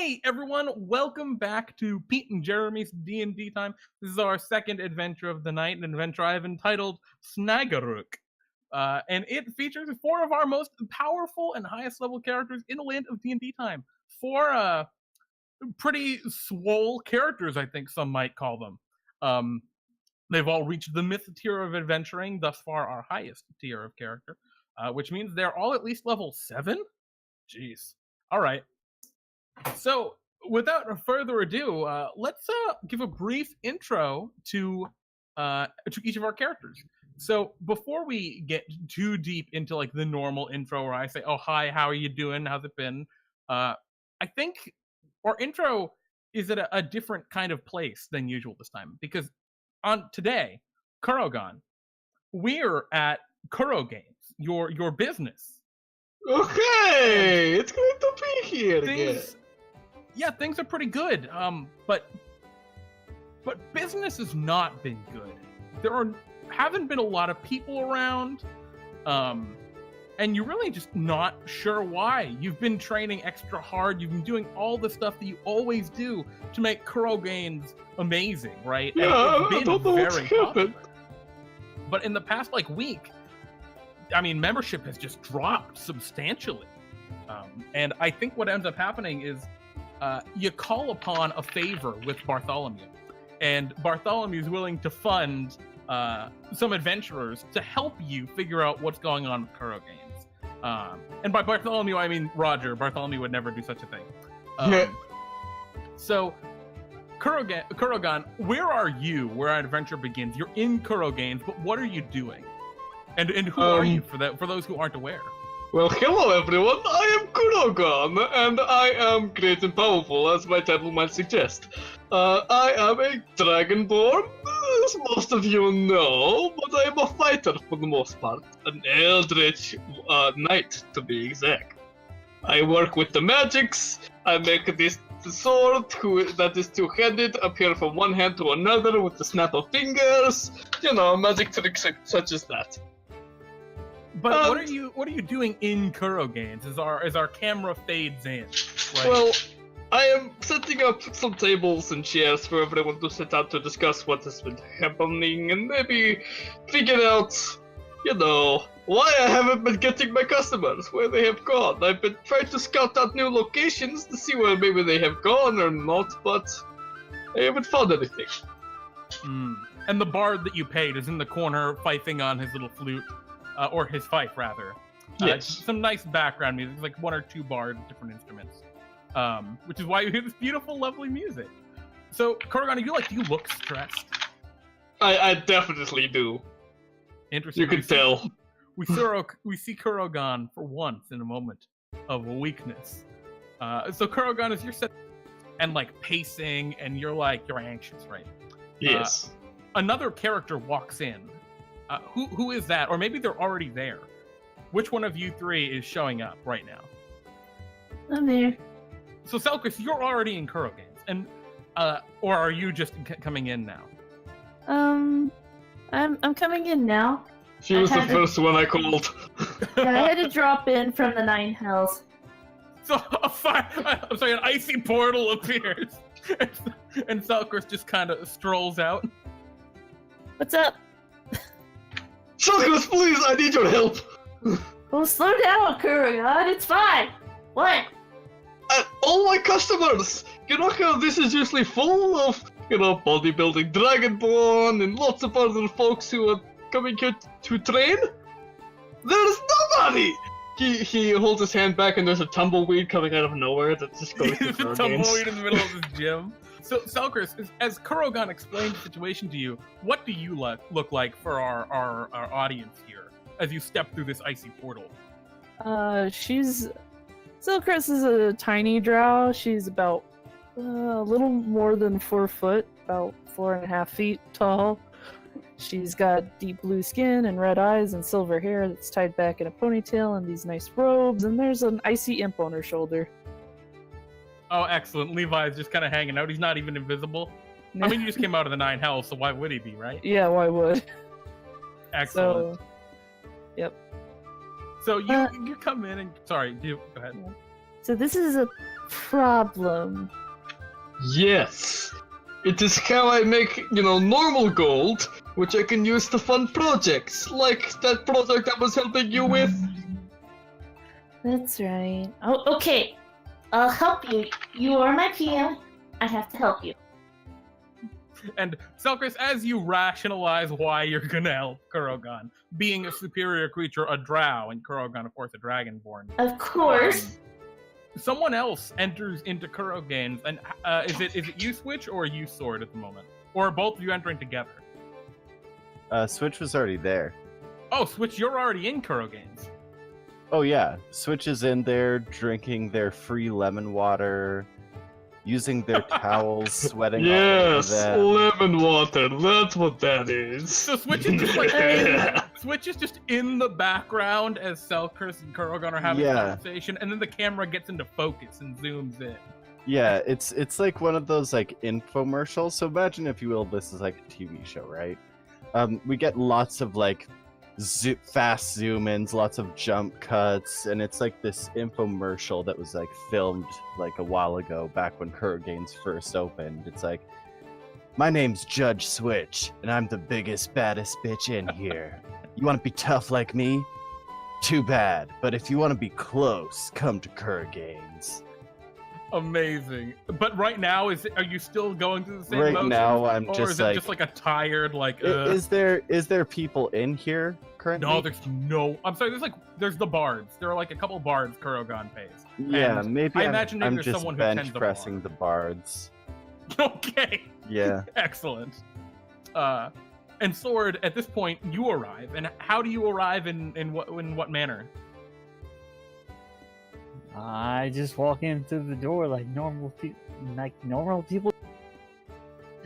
Hey everyone, welcome back to Pete and Jeremy's D&D Time. This is our second adventure of the night, an adventure I have entitled Sniagoruk. And it features four of our most powerful and highest level characters in the land of D&D Time. Four pretty swole characters, I think some might call them. They've all reached the myth tier of adventuring, thus far our highest tier of character, which means they're all at least level 7? Jeez. Alright. So, without further ado, let's give a brief intro to each of our characters. So, before we get too deep into like the normal intro where I say, "Oh, hi, how are you doing? How's it been?" I think our intro is at a different kind of place than usual this time because on today, Kurogan, we're at Kurogains, your business. Okay, it's great to be here again. Yeah, things are pretty good. But business has not been good. There haven't been a lot of people around, and you're really just not sure why. You've been training extra hard. You've been doing all the stuff that you always do to make Kurogains amazing, right? Yeah, I don't know what's happened. But in the past week, I mean, membership has just dropped substantially. And I think what ends up happening is you call upon a favor with Bartholomew, and Bartholomew is willing to fund some adventurers to help you figure out what's going on with Kurogains. And by Bartholomew, I mean Roger. Bartholomew would never do such a thing. So, Kurogan, where are you? Where our adventure begins? You're in Kurogains, but what are you doing? And who are you for those who aren't aware? Well, hello everyone, I am Kurogan, and I am great and powerful, as my title might suggest. I am a dragonborn, as most of you know, but I am a fighter for the most part. An eldritch knight, to be exact. I work with the magics, I make this sword that is two-handed, appear from one hand to another with the snap of fingers, you know, magic tricks such as that. But what are you doing in Kurogains as our camera fades in? Right? Well, I am setting up some tables and chairs for everyone to sit down to discuss what has been happening and maybe figure out, you know, why I haven't been getting my customers, where they have gone. I've been trying to scout out new locations to see where maybe they have gone or not, but I haven't found anything. And the bard that you paid is in the corner fifing on his little flute. Or his fife, rather. Yes. Some nice background music, like one or two bard different instruments. Which is why you hear this beautiful, lovely music. So, Kurogan, do you look stressed? I definitely do. Interesting. You can tell. We see Kurogan for once in a moment of weakness. So Kurogan, as you're set and pacing, and you're anxious, right? Yes. Another character walks in. Who is that? Or maybe they're already there. Which one of you three is showing up right now? I'm there. So Selcress, you're already in Kurogains, and or are you just coming in now? I'm coming in now. She was the first one I called. Yeah, I had to drop in from the 9 hells. So an icy portal appears, and Selcress just kind of strolls out. What's up? Selcress, please, I need your help! Well, slow down, Kurogan, it's fine! What? All my customers! You know how this is usually full of, bodybuilding dragonborn and lots of other folks who are coming here to train? There's nobody! He holds his hand back and there's a tumbleweed coming out of nowhere that just goes to There's a tumbleweed in the middle of his gym. So, Selcress, as Kurogan explained the situation to you, what do you look like for our audience here as you step through this icy portal? Selcress is a tiny drow. She's about a little more than 4 foot, about 4.5 feet tall. She's got deep blue skin and red eyes and silver hair that's tied back in a ponytail and these nice robes, and there's an icy imp on her shoulder. Oh, excellent. Levi's just kind of hanging out. He's not even invisible. I mean, you just came out of the 9 hells, so why would he be, right? Yeah, why would? Excellent. So, yep. So you come in and... Sorry, go ahead. So this is a problem. Yes. It is how I make, normal gold, which I can use to fund projects, like that project I was helping you with. That's right. Oh, okay. I'll help you. You are my PM. I have to help you. And Selcress, as you rationalize why you're gonna help Kurogan, being a superior creature, a drow, and Kurogan, of course, a dragonborn. Of course. Someone else enters into Kurogains, and is it you, Switch, or you, Sword, at the moment? Or are both of you entering together? Switch was already there. Oh, Switch, you're already in Kurogains. Oh yeah, Switch is in there drinking their free lemon water, using their towels, sweating. Yes, all over them. lemon water. That's what that is. So Switch is just Switch is just in the background as Selcress and Kurogan are having a conversation, and then the camera gets into focus and zooms in. Yeah, it's like one of those like infomercials. So imagine, if you will, this is like a TV show, right? We get lots of like fast zoom-ins, lots of jump cuts, and it's like this infomercial that was like filmed like a while ago, back when Kurogains first opened. It's like, my name's Judge Switch, and I'm the biggest, baddest bitch in here. You want to be tough like me? Too bad. But if you want to be close, come to Kurogains. Amazing. But right now, are you still going through the same Right motions? now, I'm or just is it just like a tired, like, Is there people in here currently? No, there's no. I'm sorry. There's the bards. There are like a couple bards Kurogan pays. Yeah, And maybe I imagine maybe I'm there's just someone who bench tends the pressing bar. the bards. Okay. Yeah. Excellent. And Sword, at this point, you arrive. And how do you arrive in what manner? I just walk in through the door like normal people.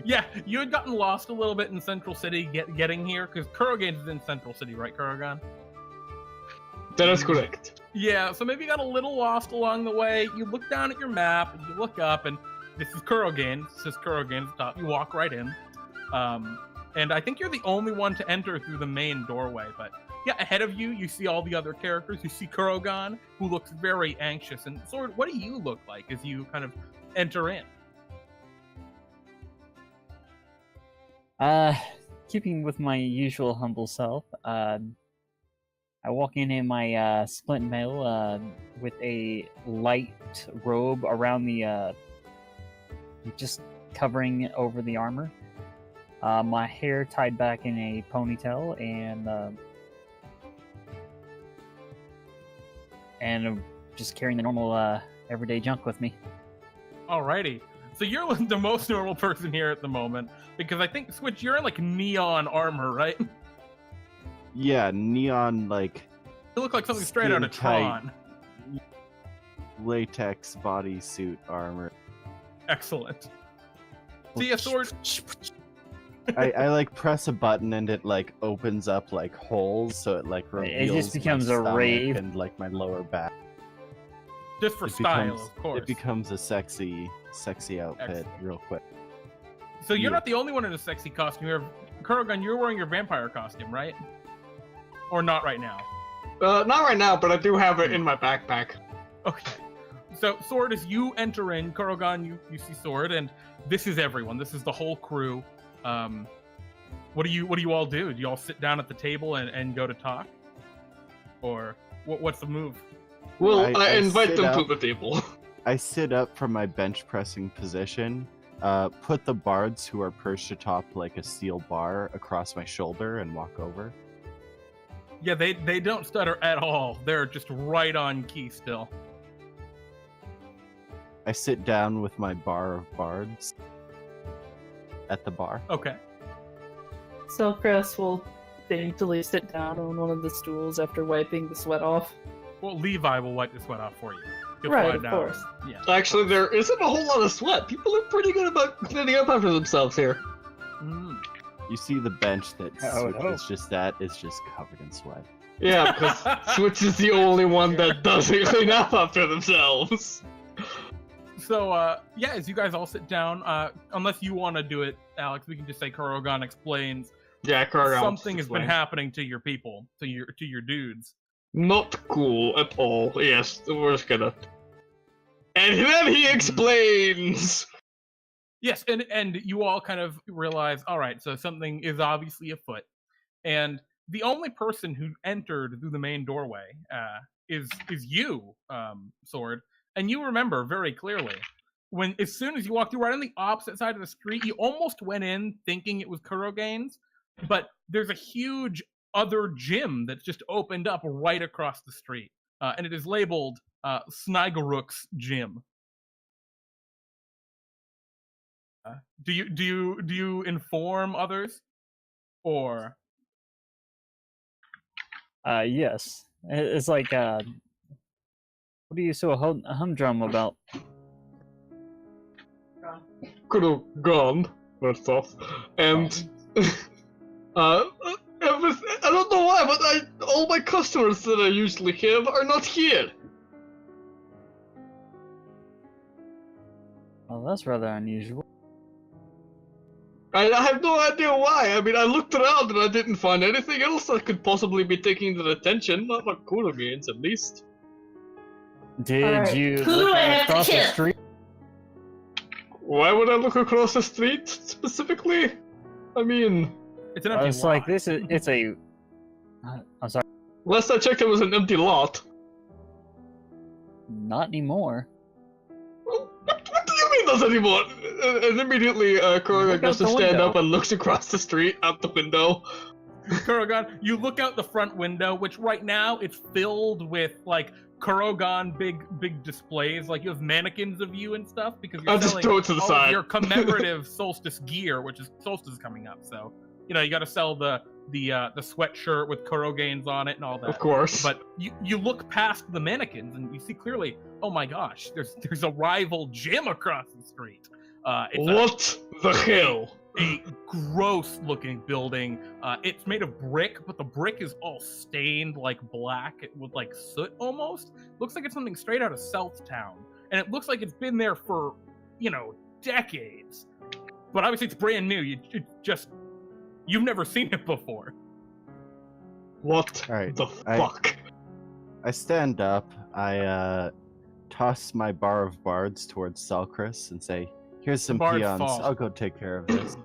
Yeah, you had gotten lost a little bit in Central City getting here, because Kurogan is in Central City, right, Kurogan? That is correct. Yeah, so maybe you got a little lost along the way. You look down at your map, and you look up, and this is Kurogan. It says Kurogan at the top. You walk right in. And I think you're the only one to enter through the main doorway, but yeah, ahead of you, you see all the other characters. You see Kurogan, who looks very anxious. And Sword, what do you look like as you kind of enter in? Keeping with my usual humble self, I walk in my splint mail with a light robe around the just covering over the armor. My hair tied back in a ponytail, and just carrying the normal everyday junk with me. Alrighty. So you're the most normal person here at the moment, because I think, Switch, you're in like neon armor, right? Yeah, neon, like... You look like something straight out of Tron. Latex bodysuit armor. Excellent. See a Sword... I like press a button and it like opens up like holes, so it like reveals It just becomes my a stomach rave. and like my lower back. Just for It style, becomes- of course. It becomes a sexy outfit Excellent. real quick. So you're Yeah. not the only one in a sexy costume. Kurogan, you're wearing your vampire costume, right? Or not right now? Not right now, but I do have it in my backpack. Okay. So, Sword, as you enter in, Kurogan, you see Sword, and this is everyone. This is the whole crew. What do you all do? Do you all sit down at the table and go to talk? Or what's the move? Well, I invite sit them to up. the table. I sit up from my bench pressing position, put the bards who are perched atop like a steel bar across my shoulder, and walk over. Yeah, they don't stutter at all. They're just right on key still. I sit down with my bar of bards at the bar. Okay. Selcress will daintily sit down on one of the stools after wiping the sweat off. Well, Levi will wipe the sweat off for you. You'll Right, find of out. course. Yeah. Actually, there isn't a whole lot of sweat. People are pretty good about cleaning up after themselves here. Mm. You see the bench that Oh, Switch no. is just at is just covered in sweat. Yeah, because Switch is the only one that doesn't clean up after themselves. So, yeah, as you guys all sit down, unless you want to do it, Alex, we can just say Kurogan explains Yeah, Kurogan. something has been happening to your people, to your dudes. Not cool at all. Yes, we're just gonna. And then he explains. Yes, and you all kind of realize, all right, so something is obviously afoot, and the only person who entered through the main doorway is you, Sword, and you remember very clearly when as soon as you walked through right on the opposite side of the street, you almost went in thinking it was Kurogains, but there's a huge other gym that's just opened up right across the street, and it is labeled Sniagoruk's Gym. Do you inform others, or? Yes. It's like, what are you so humdrum about? Kurogan, first off, and I don't know why, but all my customers that I usually have are not here. Well, that's rather unusual. I have no idea why. I mean, I looked around and I didn't find anything else that could possibly be taking their attention. Not like Kurogains, at least. Did Alright, you who look do I have to across the kill? street? Why would I look across the street specifically? I mean, It's an empty It's like lot. it's a. I'm sorry, last I checked, it was an empty lot. not anymore. What do you mean not anymore? And immediately, Kurogan Look goes out to the stand window. up and looks across the street out the window. Kurogan, you look out the front window, which right now it's filled with like Kurogan big displays. Like you have mannequins of you and stuff because you're I'll just selling throw it to the all side. of your commemorative solstice gear, which is solstice is coming up. So you know you got to sell the sweatshirt with Kurogains on it and all that. Of course. But you look past the mannequins and you see clearly, oh my gosh, there's a rival gym across the street. It's What the hell? a gross looking building. It's made of brick, but the brick is all stained like black with like soot almost. Looks like it's something straight out of Southtown. And it looks like it's been there for, decades. But obviously it's brand new. You've never seen it before. What Alright, the fuck? I stand up, I toss my bar of bards towards Selcress and say, here's some bard peons, falls. I'll go take care of this.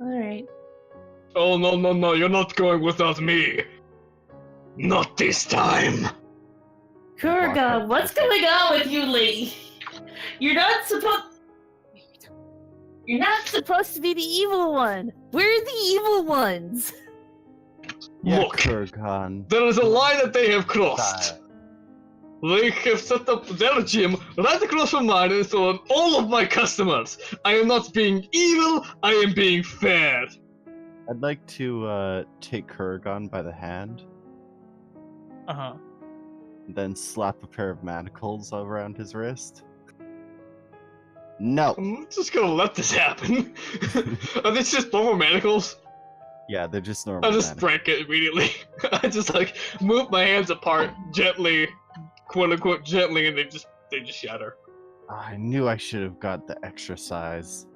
Alright. Oh, no, you're not going without me. Not this time. Kurogan, what's going on with you, lady? You're not supposed To be the evil one. We're the evil ones. Yeah, Look, Kurogan. there is a line that they have crossed. They have set up their gym right across from mine and stolen all of my customers. I am not being evil, I am being fair. I'd like to take Kurogan by the hand, Uh-huh. then slap a pair of manacles around his wrist. No! I'm just gonna let this happen. Are these just normal manacles? Yeah, they're just normal I just manacles. break it immediately. I just move my hands apart gently, quote unquote gently, and they just shatter. I knew I should have got the extra size.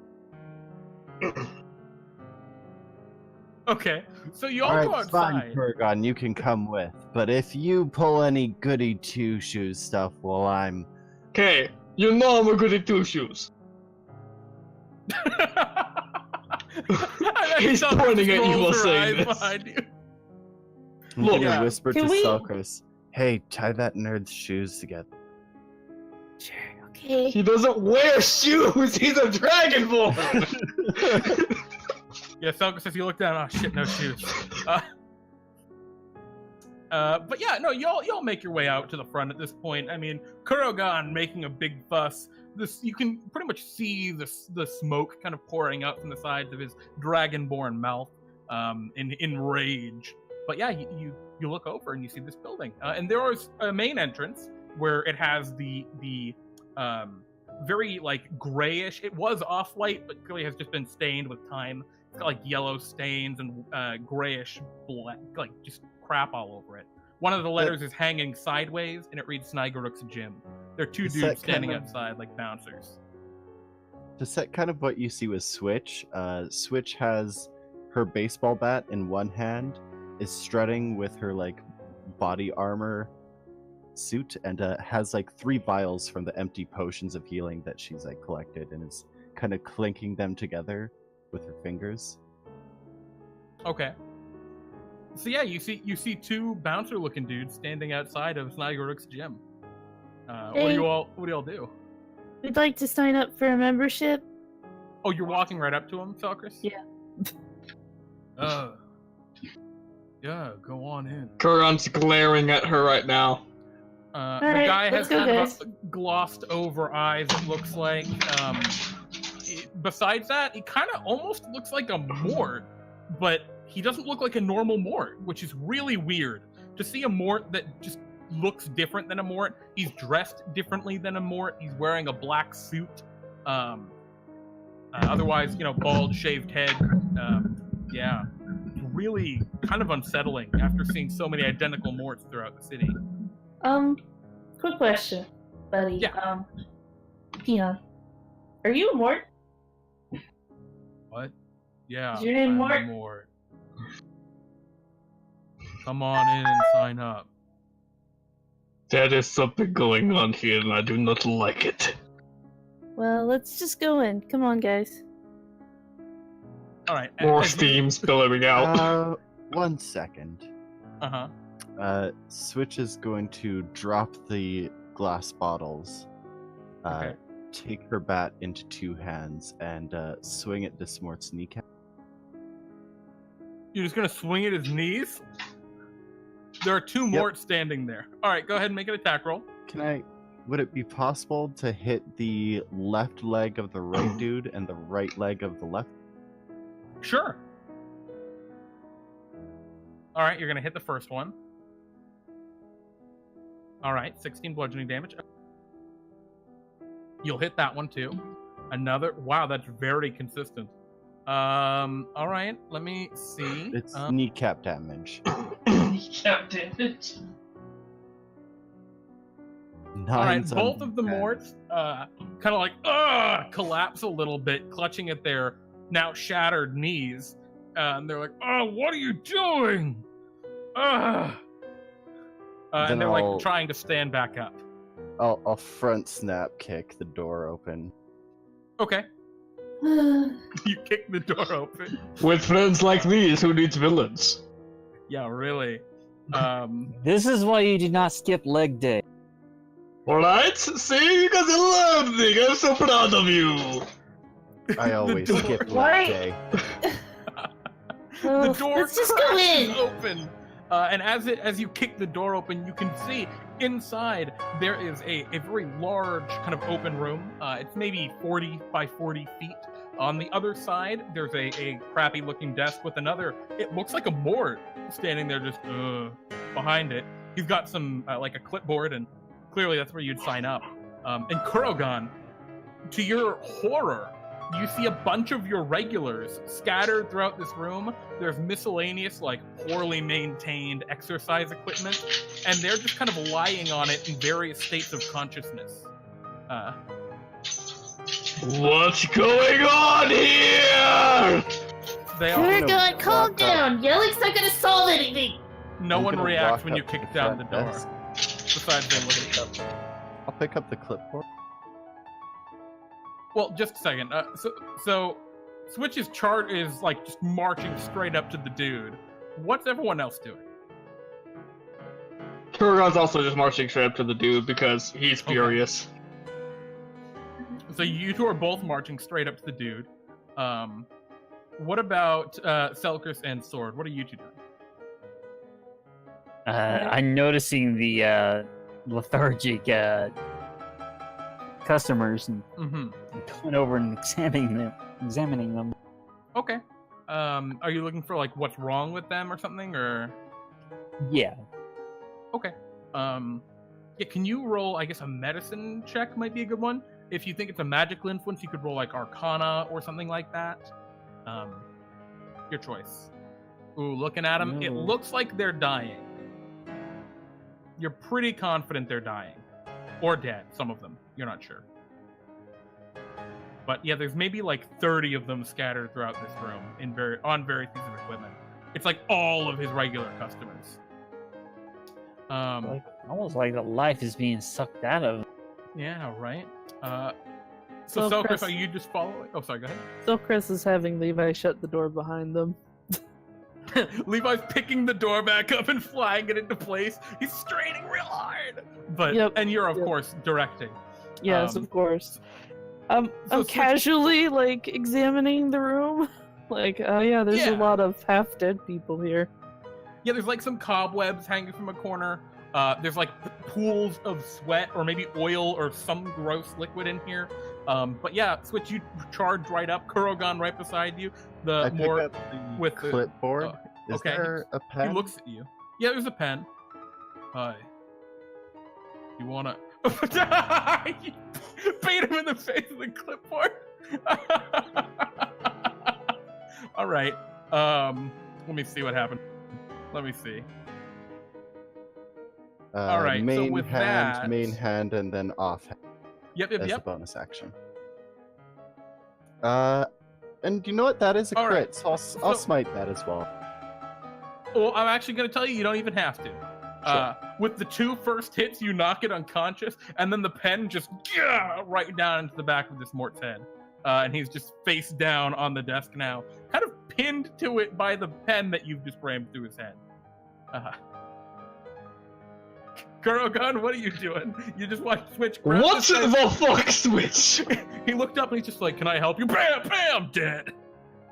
Okay, so you all go Alright, fine, outside. Kurogan, you can come with. But if you pull any goody two-shoes stuff while I'm... Okay, you know I'm a goody two shoes. He's pointing at you while saying this. Behind you. I'm Look. gonna Yeah. whisper to Can we- Selcress, hey, tie that nerd's shoes together. Sure, okay. He doesn't wear shoes. He's a dragonborn. Yeah, Selcress says you look down. Oh shit, no shoes. But yeah, no, y'all make your way out to the front at this point. I mean, Kurogan making a big fuss. You can pretty much see the smoke kind of pouring out from the sides of his dragonborn mouth, in rage. But yeah, you look over and you see this building, and there is a main entrance where it has the very grayish. It was off white, but clearly has just been stained with time. It's got yellow stains and grayish black, just crap all over it. One of the letters is hanging sideways, and it reads Sniagoruk's Gym. There are two Is that dudes standing kind of- outside like bouncers. To set kind of what you see with Switch, Switch has her baseball bat in one hand, is strutting with her body armor suit and has like 3 vials from the empty potions of healing that she's like collected and is kind of clinking them together with her fingers. Okay. So yeah, you see 2 bouncer-looking dudes standing outside of Sniagoruk's gym. What do you all do? We'd like to sign up for a membership. Oh, you're walking right up to him, Selcress? Yeah. Yeah, go on in. Kurogan's glaring at her right now. The right, guy has let's go, kind guys. of glossed over eyes, it looks like. Besides that, he kind of almost looks like a Mort, but he doesn't look like a normal Mort, which is really weird. To see a Mort that just looks different than a Mort, he's dressed differently than a Mort, he's wearing a black suit. Otherwise, bald, shaved head. Yeah. It's really kind of unsettling after seeing so many identical Morts throughout the city. Quick question, buddy. Yeah. Peon, are you a Mort? What? Yeah. Is your name I'm a Mort. Come on in and sign up. There is something going on here, and I do not like it. Well, let's just go in. Come on, guys. All right. More as you- steam spilling out. 1 second. Uh-huh. Switch is going to drop the glass bottles, Okay. take her bat into 2 hands, and swing at Dismort's kneecap. You're just gonna swing at his knees? There are 2 Morts standing there. All right, go ahead and make an attack roll. Would it be possible to hit the left leg of the right dude and the right leg of the left? Sure. All right, you're gonna hit the first one. All right, 16 bludgeoning damage. You'll hit that one too. Another. Wow, that's very consistent. All right, let me see. It's kneecap damage. Yeah, damn it. All right, Nines on both of the 10. Morts kind of like collapse a little bit, clutching at their now shattered knees. And they're like, "Oh, what are you doing?" And Then they're like I'll- trying to stand back up. I'll front snap kick the door open. Okay, you kick the door open. With friends like these, who needs villains? Yeah, really. This is why you do not skip leg day. Alright, see, you guys are learning. I'm so proud of you. I always door- skip Why? leg day. The door let's just go cracks in. open, and as you kick the door open, you can see inside there is a very large kind of open room. It's maybe 40 by 40 feet. On the other side, there's a crappy looking desk with another. It looks like a Mort standing there just behind it. He's got some like a clipboard, and clearly that's where you'd sign up. And Kurogan, to your horror, you see a bunch of your regulars scattered throughout this room. There's miscellaneous, like, poorly maintained exercise equipment, and they're just kind of lying on it in various states of consciousness. What's going on here? They all, Kurogan, gonna calm walk down. Yelling's not gonna solve anything. no I'm one gonna reacts walk when you up kick to down the front door, desk. besides they look at you. I'll pick up the clipboard. Well, just a second. So Switch's chart is, like, just marching straight up to the dude. What's everyone else doing? Kurogan's also just marching straight up to the dude because he's Okay. furious. So you 2 are both marching straight up to the dude. What about Selcress and Sword? What are you 2 doing? I'm noticing the lethargic customers and Mm-hmm. going over and examining them. Okay. Are you looking for, like, what's wrong with them or something, or? Yeah. Okay. Yeah, can you roll, I guess, a medicine check might be a good one. If you think it's a magical influence, you could roll, like, Arcana or something like that. Your choice. Ooh, looking at them, it No. looks like they're dying. You're pretty confident they're dying. Or dead, some of them. You're not sure. But yeah, there's maybe like 30 of them scattered throughout this room on various pieces of equipment. It's like all of his regular customers. Like Almost like the life is being sucked out of him. Yeah, right. So Selcress, are you just following? Oh, sorry, go ahead. Selcress is having Levi shut the door behind them. Levi's picking the door back up and flying it into place. He's straining real hard. But and you're of course directing. Yes, of course. I'm casually like examining the room. Like, there's a lot of half-dead people here. Yeah, there's like some cobwebs hanging from a corner. There's like pools of sweat or maybe oil or some gross liquid in here. But yeah, Switch, you charge right up. Kurogan right beside you. I pick up the clipboard. Is there a pen? He looks at you. Yeah, there's a pen. Hi. You wanna... You beat him in the face with a clipboard. All right. Let me see what happened. Let me see. All right. Main so with hand, main hand, and then off hand. Yep. As a bonus action. And you know what? That is a crit, right. so I'll smite that as well. Well, I'm actually going to tell you, you don't even have to. Sure. With the 2 first hits, you knock it unconscious, and then the pen just right down into the back of this Mort's head. And he's just face down on the desk now, kind of pinned to it by the pen that you've just rammed through his head. Kurogan, what are you doing? You just watch Switch. What the fuck, Switch? He looked up and he's just like, "Can I help you?" Bam, bam, dead.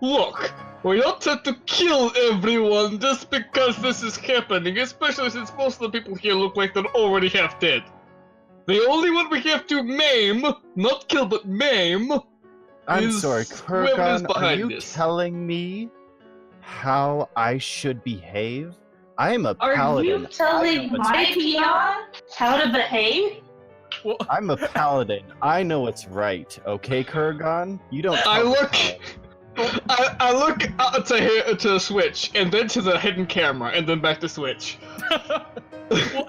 Look, we're not trying to kill everyone just because this is happening, especially since most of the people here look like they're already half dead. The only one we have to maim, not kill but maim, I'm sorry, Kurogan, are you telling me how I should behave? I am a paladin. Are you telling my peon how to behave? Well, I'm a paladin. I know what's right, okay, Kurogan? You don't. I look to Switch, and then to the hidden camera, and then back to Switch. Well,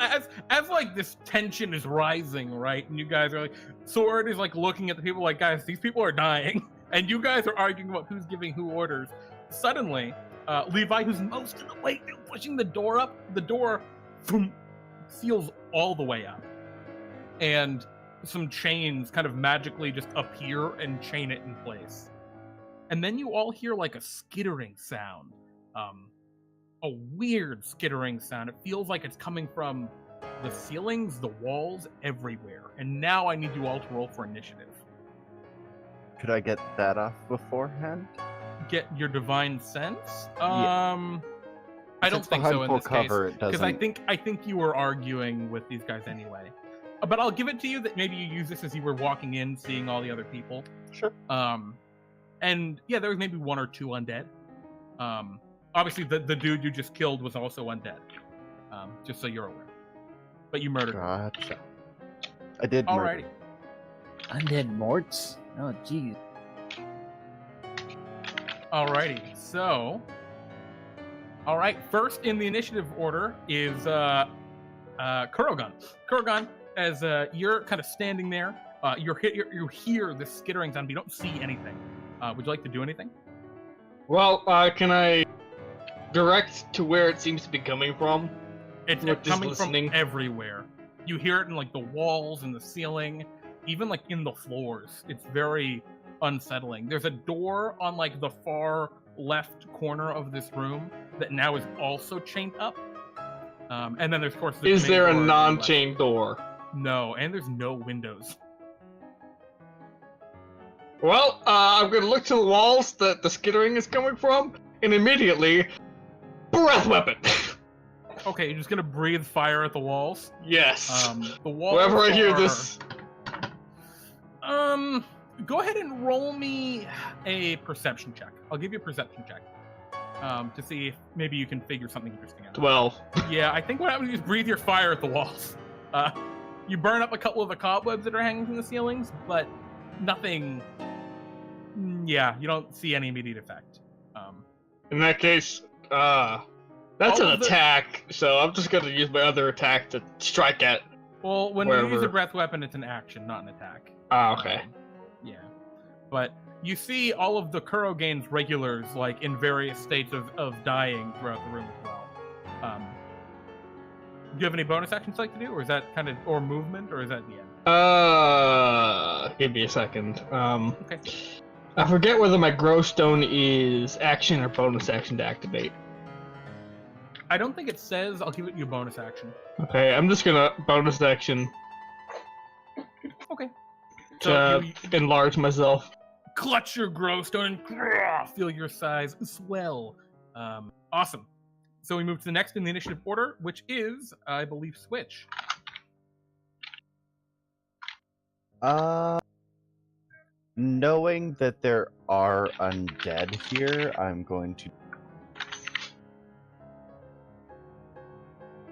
as like this tension is rising, right? And you guys are like, Sword is like looking at the people like, guys, these people are dying, and you guys are arguing about who's giving who orders. Suddenly, Levi, who's most of the way pushing the door up, the door seals all the way up, and some chains kind of magically just appear and chain it in place. And then you all hear like a skittering sound. A weird skittering sound. It feels like it's coming from the ceilings, the walls, everywhere. And now I need you all to roll for initiative. Could I get that off beforehand? Get your divine sense? Yeah. I don't think so in this cover, case. Because I think you were arguing with these guys anyway. But I'll give it to you that maybe you use this as you were walking in, seeing all the other people. Sure. And yeah, there was maybe 1 or 2 undead. Obviously, the dude you just killed was also undead. Just so you're aware. But you murdered him. Gotcha. I did Alrighty. murder. Undead Morts? Oh, jeez. Alrighty, so... Alright, first in the initiative order is Kurogan. Kurogan, as you're kind of standing there, you hear this skittering sound, but you don't see anything. Would you like to do anything? Well, can I direct to where it seems to be coming from? It's coming from everywhere. You hear it in like the walls and the ceiling, even like in the floors. It's very unsettling. There's a door on like the far left corner of this room that now is also chained up. And then there's of course the Is there a non-chained door? No, and there's no windows. Well, I'm gonna look to the walls that the skittering is coming from, and immediately, breath weapon! Okay, you're just gonna breathe fire at the walls? Yes. The walls Wherever I hear this... Go ahead and roll me a perception check. I'll give you a perception check. To see if maybe you can figure something interesting out. 12. Yeah, I think what happens is you just breathe your fire at the walls. You burn up a couple of the cobwebs that are hanging from the ceilings, but nothing... Yeah, you don't see any immediate effect. In that case, that's an attack, so I'm just gonna use my other attack to strike at. Well, when wherever. you use a breath weapon, it's an action, not an attack. Ah, okay. Yeah. But you see all of the Kurogains regulars, like, in various states of dying throughout the room as well. Do you have any bonus actions you'd like to do, or is that kind of or movement, or is that the end? Give me a second. Okay. I forget whether my Growstone is action or bonus action to activate. I don't think it says. I'll give it you a bonus action. Okay, I'm just gonna bonus action Okay. to you enlarge myself. clutch your Growstone and feel your size swell. Awesome. So we move to the next in the initiative order, which is, I believe, Switch. Knowing that there are undead here, I'm going to...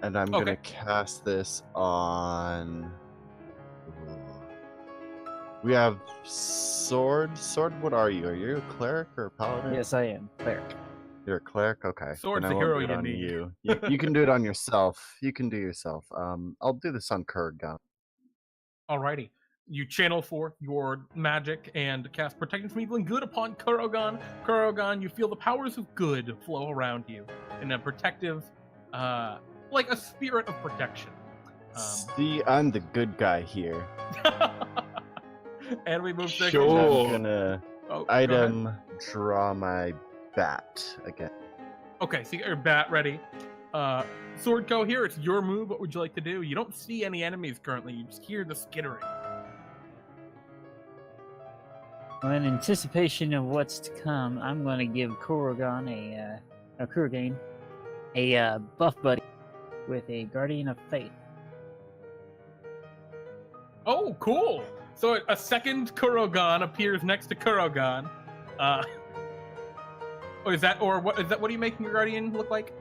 And I'm Okay. gonna cast this on... We have Sword. Sword, what are you? Are you a cleric or a paladin? Yes, I am. Cleric. You're a cleric? Okay. Sword's Then I the won't hero do it you on need. You. You can do it on yourself. You can do yourself. I'll do this on Kurogan. Alrighty. You channel forth your magic and cast Protection from Evil and Good upon Kurogan. Kurogan, you feel the powers of good flow around you in a protective, like a spirit of protection. See, I'm the good guy here. And we move to Sure. I'm gonna Oh, go item ahead. draw my bat again. Okay, so you got your bat ready. Sword Coheir, it's your move. What would you like to do? You don't see any enemies currently. You just hear the skittering. Well, in anticipation of what's to come, I'm going to give Kurogan Kurogain a buff buddy with a Guardian of Faith. Oh, cool! So a second Kurogan appears next to Kurogan. What is that? Or what is that? What are you making your guardian look like?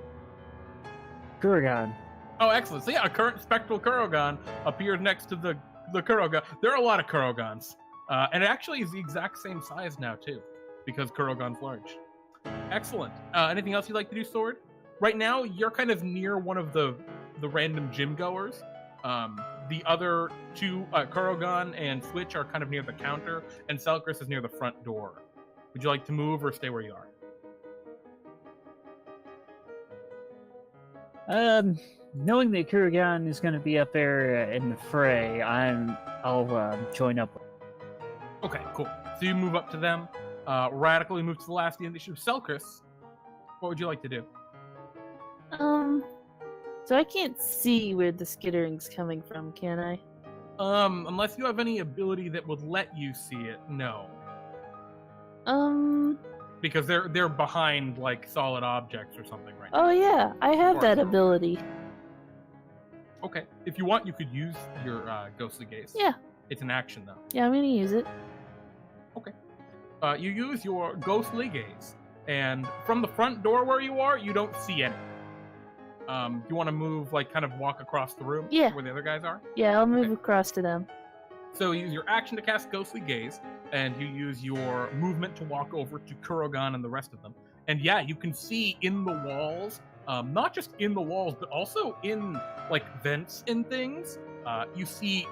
Kurogan. Oh, excellent! So yeah, a current spectral Kurogan appears next to the Kurogan. There are a lot of Kurogans, and it actually is the exact same size now too, because Kurogan's large. Excellent. Anything else you'd like to do, Sword? Right now, you're kind of near one of the random gym goers. The other two, Kurogan and Switch, are kind of near the counter, and Selcress is near the front door. Would you like to move or stay where you are? Knowing that Kurogan is going to be up there in the fray, I'll join up. Okay, cool. So you move up to them. Radically move to the last initiative. Selcress, what would you like to do? So I can't see where the skittering's coming from, can I? Unless you have any ability that would let you see it, no. Because they're behind like solid objects or something right now. Oh yeah, I have that ability. Okay. If you want, you could use your ghostly gaze. Yeah. It's an action though. Yeah, I'm gonna use it. You use your ghostly gaze, and from the front door where you are, you don't see any. You want to move, like, kind of walk across the room Yeah. to where the other guys are? Yeah, I'll move Okay. across to them. So you use your action to cast Ghostly Gaze, and you use your movement to walk over to Kurogan and the rest of them. And yeah, you can see in the walls, not just in the walls, but also in, like, vents and things, you see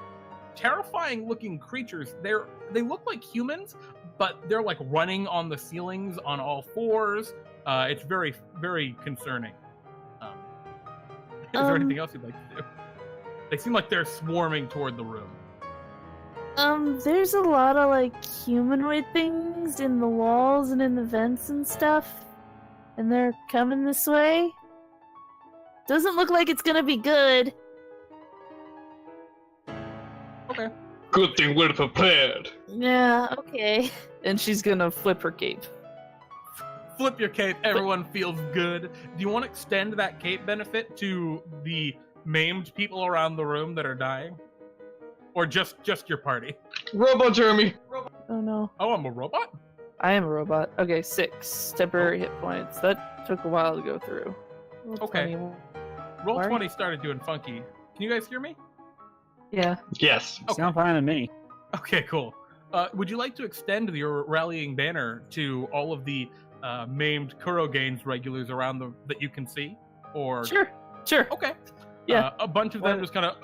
terrifying-looking creatures. They look like humans, but they're, like, running on the ceilings on all fours. It's very, very concerning. Is there anything else you'd like to do? They seem like they're swarming toward the room. There's a lot of, like, humanoid things in the walls and in the vents and stuff. And they're coming this way. Doesn't look like it's gonna be good. Okay. Good thing we're prepared. Yeah, okay. And she's gonna flip her cape. Flip your cape, everyone feels good. Do you want to extend that cape benefit to the maimed people around the room that are dying? Or just your party? Robot Jeremy. Oh no. Oh, I'm a robot? I am a robot. Okay, 6 temporary hit points. That took a while to go through. Roll Okay. 20. Roll Sorry? 20 started doing funky. Can you guys hear me? Yeah. Yes. Okay. Sound fine to me. Okay, cool. Would you like to extend your rallying banner to all of the maimed Kurogains regulars around that you can see? Or Sure. Okay. Yeah. A bunch of them Why- just kind of,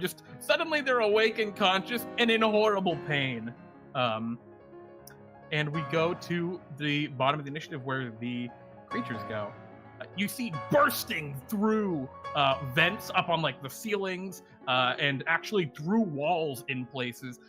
just suddenly they're awake and conscious and in horrible pain. And we go to the bottom of the initiative where the creatures go. you see bursting through vents up on like the ceilings and actually through walls in places,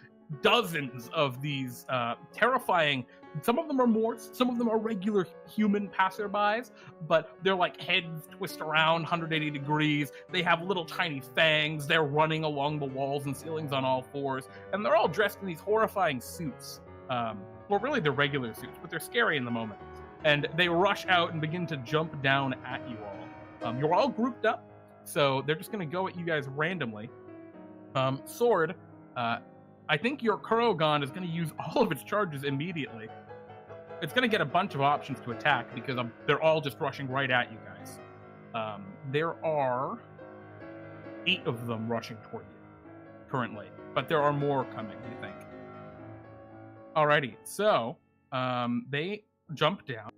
dozens of these terrifying. Some of them are morts, some of them are regular human passerbys, but their like heads twist around 180 degrees. They have little tiny fangs. They're running along the walls and ceilings on all fours, and they're all dressed in these horrifying suits. Well, really they're regular suits, but they're scary in the moment. And they rush out and begin to jump down at you all. You're all grouped up, so they're just going to go at you guys randomly. Sword, I think your Kurogan is going to use all of its charges immediately. It's going to get a bunch of options to attack because they're all just rushing right at you guys. There are 8 of them rushing toward you currently, but there are more coming, you think. Alrighty, so they jump down,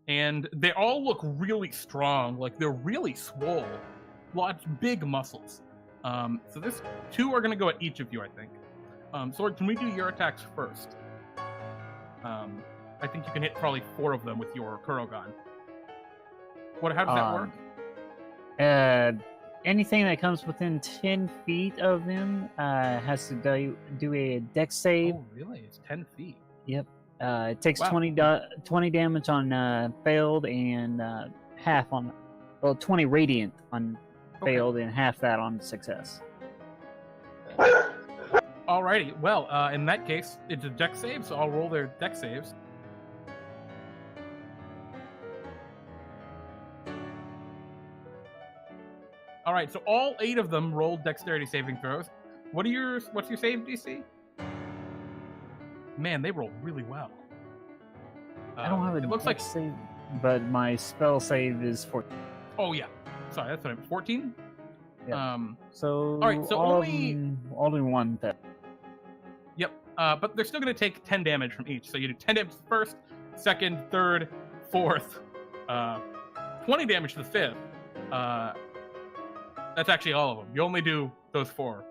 and they all look really strong, like they're really swole, lots big muscles. So this 2 are going to go at each of you, I think. Sword, can we do your attacks first? I think you can hit probably 4 of them with your Kurogan. How does that work? Anything that comes within 10 feet of them has to do a dex save. Oh, really? It's 10 feet. Yep. It takes Wow. 20 damage on failed and half on, 20 radiant on failed and half that on success. Alrighty, well, in that case, it's a dex save, so I'll roll their dex saves. Alright, so all 8 of them rolled dexterity saving throws. What's your save DC? Man, they rolled really well. I don't have a it looks dex like save, but my spell save is 14. Oh yeah. Sorry, that's what I meant. 14? Yeah. So alright, so only one fail. Yep. But they're still gonna take 10 damage from each. So you do 10 damage to the first, second, third, fourth, 20 damage to the fifth. That's actually all of them. You only do those 4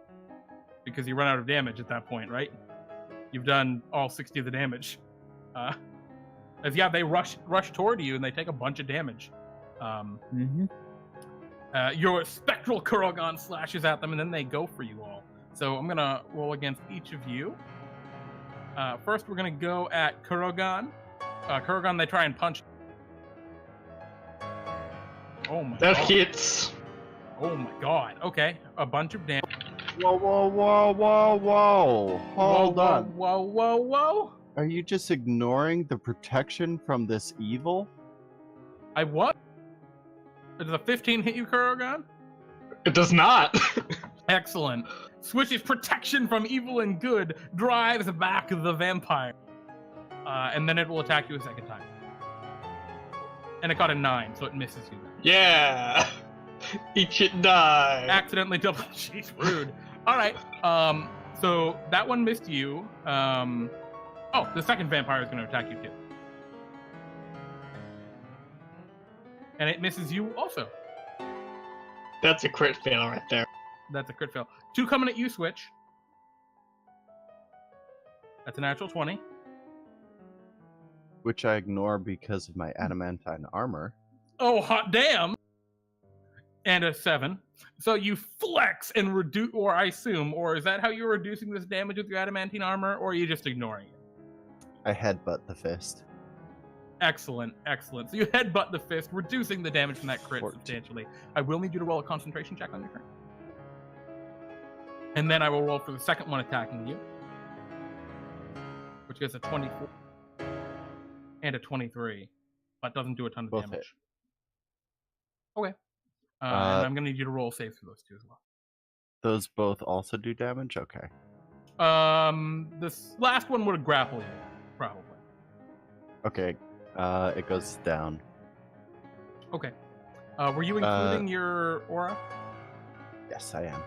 because you run out of damage at that point, right? You've done all 60 of the damage. They rush toward you and they take a bunch of damage. Your spectral Kurogan slashes at them and then they go for you all. So I'm gonna roll against each of you. First, we're gonna go at Kurogan. Kurogan, they try and punch. Oh my god. That hits. Oh my god. Okay, a bunch of damage. Whoa, whoa, whoa, whoa, whoa. Hold on. Whoa, whoa, whoa. Are you just ignoring the protection from this evil? I what? Does a 15 hit you, Kurogan? It does not. Excellent. Switch's protection from evil and good drives back the vampire. And then it will attack you a second time. And it got a 9, so it misses you. Yeah. Eat shit, die. Accidentally double. Jeez, rude. Alright, so that one missed you. The second vampire is going to attack you too. And it misses you also. That's a crit fail right there. That's a crit fail. 2 coming at you, Switch. That's a natural 20. Which I ignore because of my adamantine armor. Oh, hot damn! And a 7. So you flex and reduce, or I assume, or is that how you're reducing this damage with your adamantine armor, or are you just ignoring it? I headbutt the fist. Excellent, excellent. So you headbutt the fist, reducing the damage from that crit 14. substantially. I will need you to roll a concentration check on your turn. And then I will roll for the second one attacking you, which gets a 24 and a 23, but doesn't do a ton of Both damage. hit. Okay. And I'm going to need you to roll saves for those 2 as well. Those both also do damage? Okay. This last one would grapple you, probably. Okay. It goes down. Okay. Were you including your aura? Yes, I am.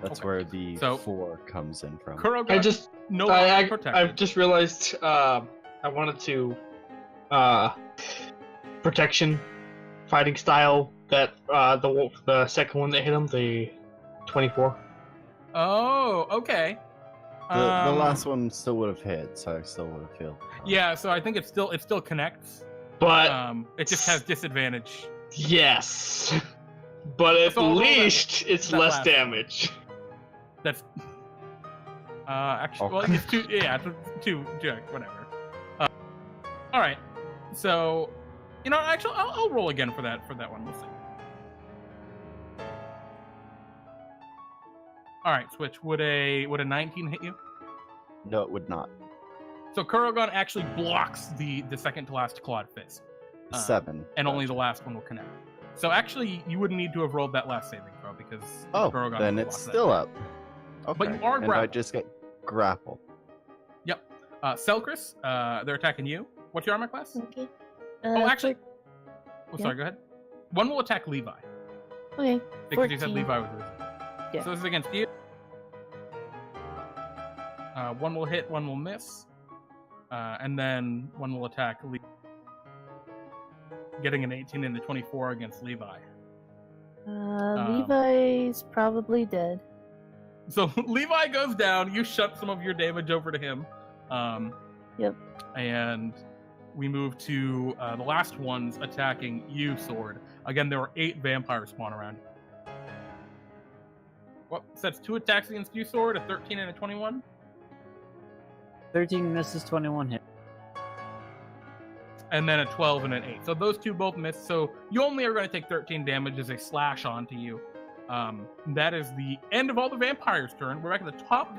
That's Okay. where the So- 4 comes in from. Kurogan, I just protected. I've just realized I wanted to protection fighting style that the second one that hit him, the 24. Oh, okay. The last one still would have hit, so I still would have failed. Yeah, so I think it still connects. But it just has disadvantage. yes, but at So I'll roll least it's that less last damage. That's actually well, it's two. Yeah, two. Whatever. All right. So, actually, I'll roll again for that one. We'll see. All right, switch. Would a 19 hit you? No, it would not. So Kurogan actually blocks the second to last clawed fist. 7. And only the last one will connect. So actually, you wouldn't need to have rolled that last saving throw because Kurogan then will it's block that. still up. Okay. But you are and I grappled. just get grappled. Yep. Selcress, they're attacking you. What's your armor class? Okay. Actually. Oh, yeah. sorry. Go ahead. One will attack Levi Okay. because you said 14. Levi was with you. Yeah. So this is against you. One will hit, one will miss, and then one will attack Levi. Getting an 18 and a 24 against Levi. Levi's probably dead. So Levi goes down. You shut some of your damage over to him. Yep. And we move to the last ones attacking you, Sword. Again, there were 8 vampires spawn around you. Well, so that's 2 attacks against you, Sword, a 13 and a 21. 13 misses, 21 hit. And then a 12 and an 8. So those 2 both miss. So you only are going to take 13 damage as they slash onto you. That is the end of all the vampires' turn. We're back at the top.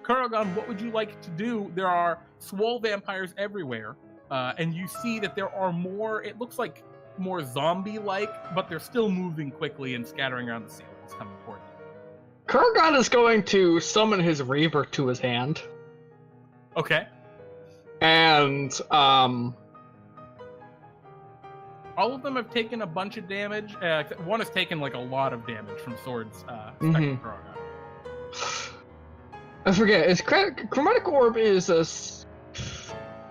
Kurogan, what would you like to do? There are swole vampires everywhere. And you see that there are more, it looks like more zombie-like, but they're still moving quickly and scattering around the ceilings coming toward you. Kurogan is going to summon his Reaver to his hand. Okay. And, All of them have taken a bunch of damage. Except one has taken like a lot of damage from Sword's second Kurogan. I forget, Chromatic Orb is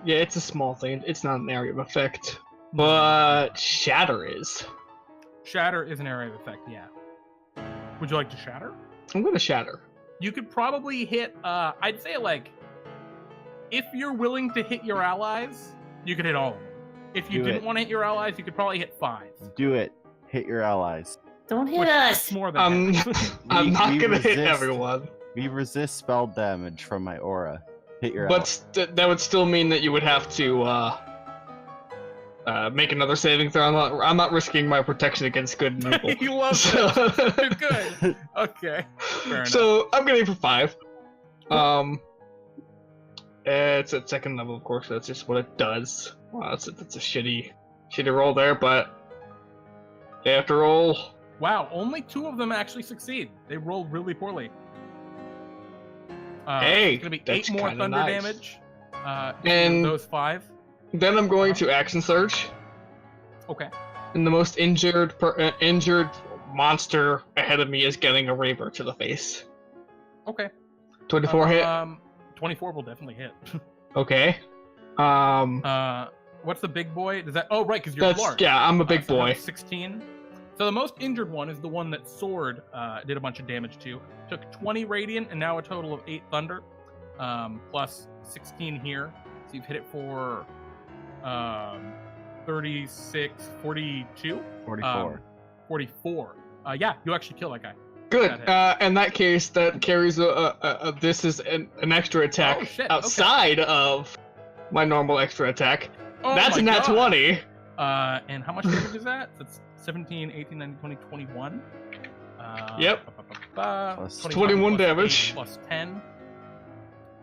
yeah, it's a small thing. It's not an area of effect. But Shatter is. Shatter is an area of effect, yeah. Would you like to shatter? I'm gonna Shatter. You could probably hit, I'd say like, if you're willing to hit your allies, you could hit all of them. If you Do didn't it. want to hit your allies, you could probably hit 5. Do it. Hit your allies. Don't hit Which us. is more than half. I'm not we gonna hit resist. everyone. We resist spell damage from my aura. Hit your But allies. that would still mean that you would have to make another saving throw. I'm not risking my protection against good and evil. You love So- that. You're good. Okay. Fair enough. So I'm gonna aim for 5. It's at second level, of course. That's just what it does. Wow, that's a shitty roll there, but they have to roll. Wow, only 2 of them actually succeed. They rolled really poorly. Hey, it's gonna be 8 that's more kinda thunder nice. damage. And- those 5. Then I'm going to action surge, Okay. and the most injured monster ahead of me is getting a Reaver to the face. Okay. 24 hit. 24 will definitely hit. Okay. What's the big boy? Does that? Oh, right, because you're That's large. yeah. I'm a big So boy. that's 16. So the most injured one is the one that Sword did a bunch of damage to. Took 20 radiant and now a total of 8 thunder, plus 16 here. So you've hit it for 36, 42, 44. 44. Yeah, you actually kill that guy. Good. That In that case, that carries this is an extra attack Oh, shit, outside of my normal extra attack. Oh That's my a nat God. 20. And how much damage is that? So it's 17, 18, 19, 20, 21. Yep. Plus 21 plus 8 damage. Plus 10.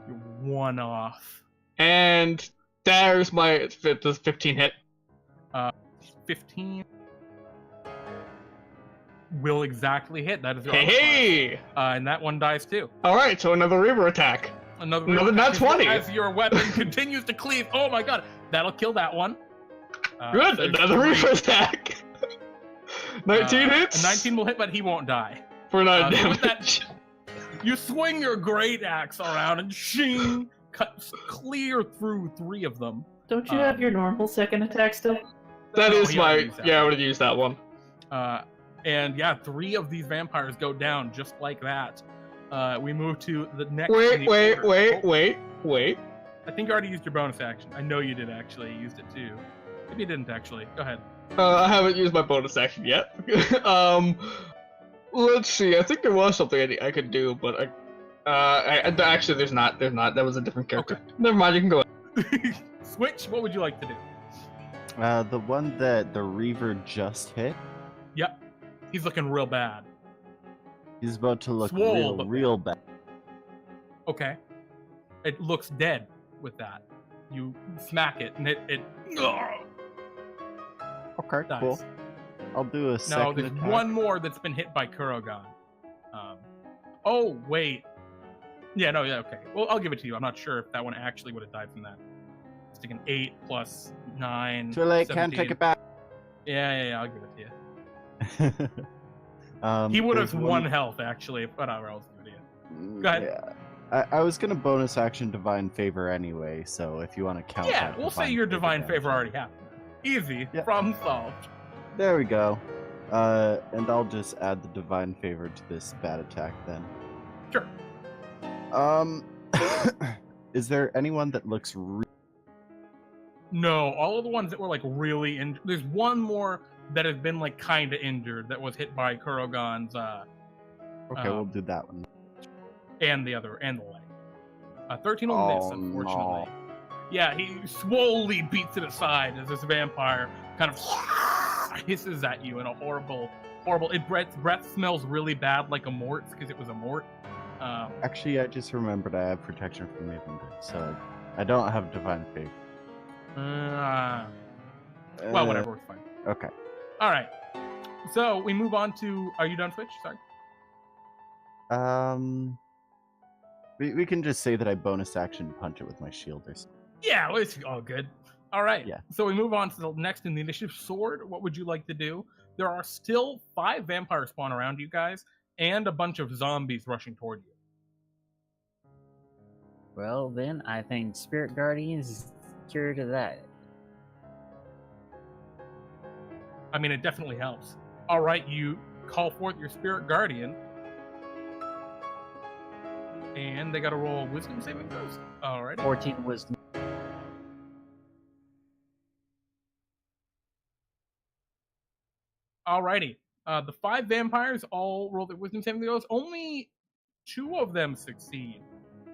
You're 1 off. And there's my 15 hit. 15 will exactly hit. That is your armor Hey! class. And that one dies too. All right, so another Reaver attack. Another nat 20. As your weapon continues to cleave. Oh my god, that'll kill that one. Good, there's another 3. Reaver attack. 19 hits. 19 will hit, but he won't die. for 9 so with that- damage. You swing your great axe around and shing, cuts clear through 3 of them. Don't you have your normal second attack still? That No, is he my already used that yeah. I one. would have used that one. And yeah, 3 of these vampires go down just like that. We move to the next. in Wait, the wait, order. wait, Oh, wait, wait. I think you already used your bonus action. I know you did actually. You used it too. Maybe you didn't actually. Go ahead. I haven't used my bonus action yet. Let's see. I think there was something I could do, but actually, there's not. That was a different character. Okay. Never mind. You can go. Switch. What would you like to do? The one that the Reaver just hit, Yep. He's looking real bad. he's about to look Swole, but real bad. Okay. It looks dead with that. You smack it, and it Okay, dies. cool. I'll do a No, second there's attack. one more that's been hit by Kurogan. Oh, wait. Yeah, no, yeah, okay. Well, I'll give it to you. I'm not sure if that one actually would have died from that. It's taking 8 plus 9. Too late, 17. can't take it back. Yeah, I'll give it to you. He would have there's 1 health, actually, but I'll give it to you. Go ahead. Yeah. I was gonna bonus action Divine Favor anyway, so if you want to count Yeah, that we'll say your Divine damage. Favor already happened. Easy. Yeah. Problem solved. There we go. And I'll just add the Divine Favor to this bad attack then. Sure. Is there anyone that looks No, all of the ones that were, like, really injured. There's one more that has been, like, kind of injured that was hit by Kurogan's, okay, we'll do that one. and the other, and the leg. 13 will miss, Oh, unfortunately. no. Yeah, he slowly beats it aside as this vampire kind of hisses at you in a horrible. Breath smells really bad like a mort because it was a mort. Actually, I just remembered I have protection from Maven, so I don't have Divine Favor. Well, whatever, it's fine. Okay. All right. So we move on to. Are you done, Switch? Sorry. We can just say that I bonus action punch it with my shield or something. Yeah, well, it's all good. All right. Yeah. So we move on to the next in the initiative. Sword. What would you like to do? There are still 5 vampires spawn around you guys, and a bunch of zombies rushing toward you. Well, then I think Spirit Guardian is cure to that. I mean, it definitely helps. All right, you call forth your Spirit Guardian, and they got to roll Wisdom saving throws. All right. 14 wisdom. Alrighty. The 5 vampires all roll their Wisdom saving throws. Only 2 of them succeed.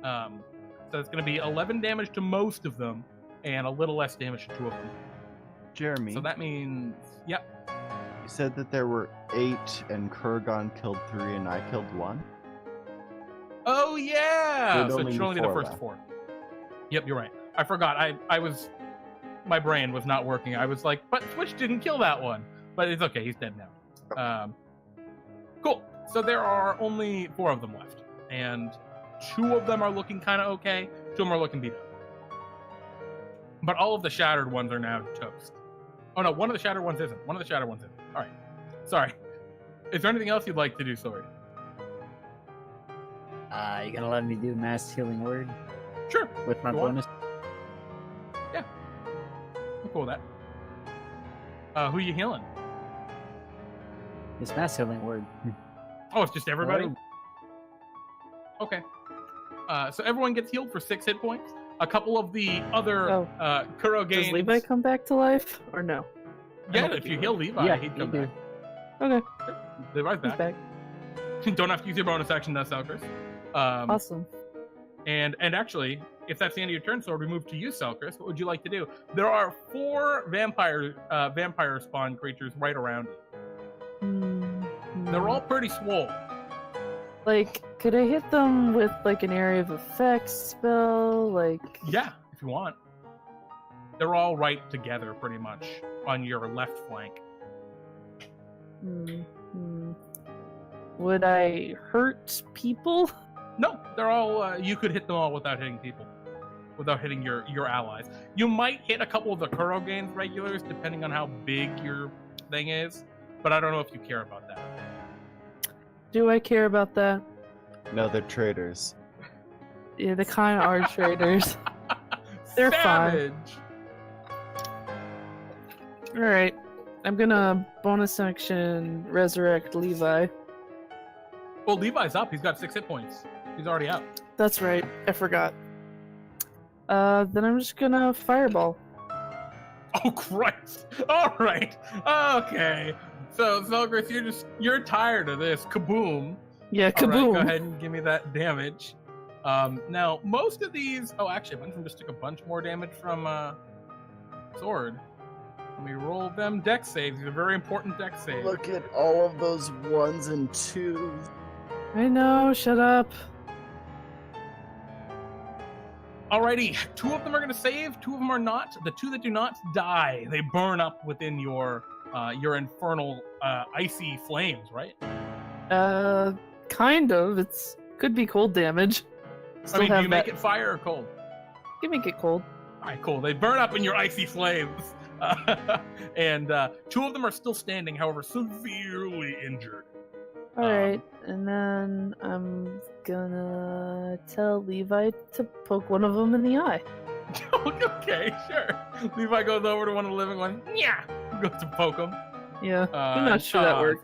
So it's going to be 11 damage to most of them, and a little less damage to 2 of them. Jeremy, So that means, yep. you said that there were 8 and Kurogan killed 3 and I killed 1? Oh yeah. There'd So only you be only did the 4 first left. 4. Yep, you're right. I forgot. I was, my brain was not working. I was like, but Switch didn't kill that one. But it's okay. He's dead now. Cool. So there are only 4 of them left, and 2 of them are looking kind of okay. 2 of them are looking beat up. But all of the shattered ones are now toast. Oh no, one of the shattered ones isn't. One of the shattered ones isn't. All right. Sorry. Is there anything else you'd like to do, Sword? You gonna let me do Mass Healing Word Sure. with my Go on. bonus? I'm cool with that. Who you healing? It's Mass Healing Word. Oh, it's just everybody? Oh. Okay. So everyone gets healed for 6 hit points. A couple of the other Kurogains. Does Levi come back to life or no? Yeah, if you heal Levi, Yeah, he'd you come do. back. Okay, Levi's he's back. back. Don't have to use your bonus action, that's Selcress. Awesome. And actually, if that's the end of your turn, Sword, we move to you, Selcress. What would you like to do? There are 4 vampire spawn creatures right around you. They're all pretty swole. Like, could I hit them with like an area of effects spell? Like, Yeah, if you want. They're all right together, pretty much, on your left flank. would I hurt people? No, they're all. You could hit them all without hitting people, without hitting your allies. You might hit a couple of the Kurogains regulars, depending on how big your thing is. But I don't know if you care about that. Do I care about that? No, they're traitors. Yeah, they kind of are traitors. They're fine. Savage. All right, I'm gonna bonus action resurrect Levi. Well, Levi's up. He's got 6 hit points. He's already up. That's right, I forgot. Then I'm just gonna fireball. Oh Christ! All right. Okay. So Selcress, you're tired of this. Kaboom. Yeah, All kaboom. right, go ahead and give me that damage. Now most of these. Oh, actually, one of them just took a bunch more damage from sword. Let me roll them dex saves. These are very important dex saves. Look at all of those 1s and 2s. I know, shut up. Alrighty, 2 of them are going to save, 2 of them are not. The 2 that do not die. They burn up within your infernal icy flames, right? Kind of. It's could be cold damage. I mean, do you make it fire or cold? You make it cold. Alright, cool. They burn up in your icy flames. And 2 of them are still standing, however, severely injured. Alright, and then I'm gonna tell Levi to poke one of them in the eye. Okay, sure. Levi goes over to one of the living ones. Yeah, goes to poke him. Yeah, I'm not sure that works.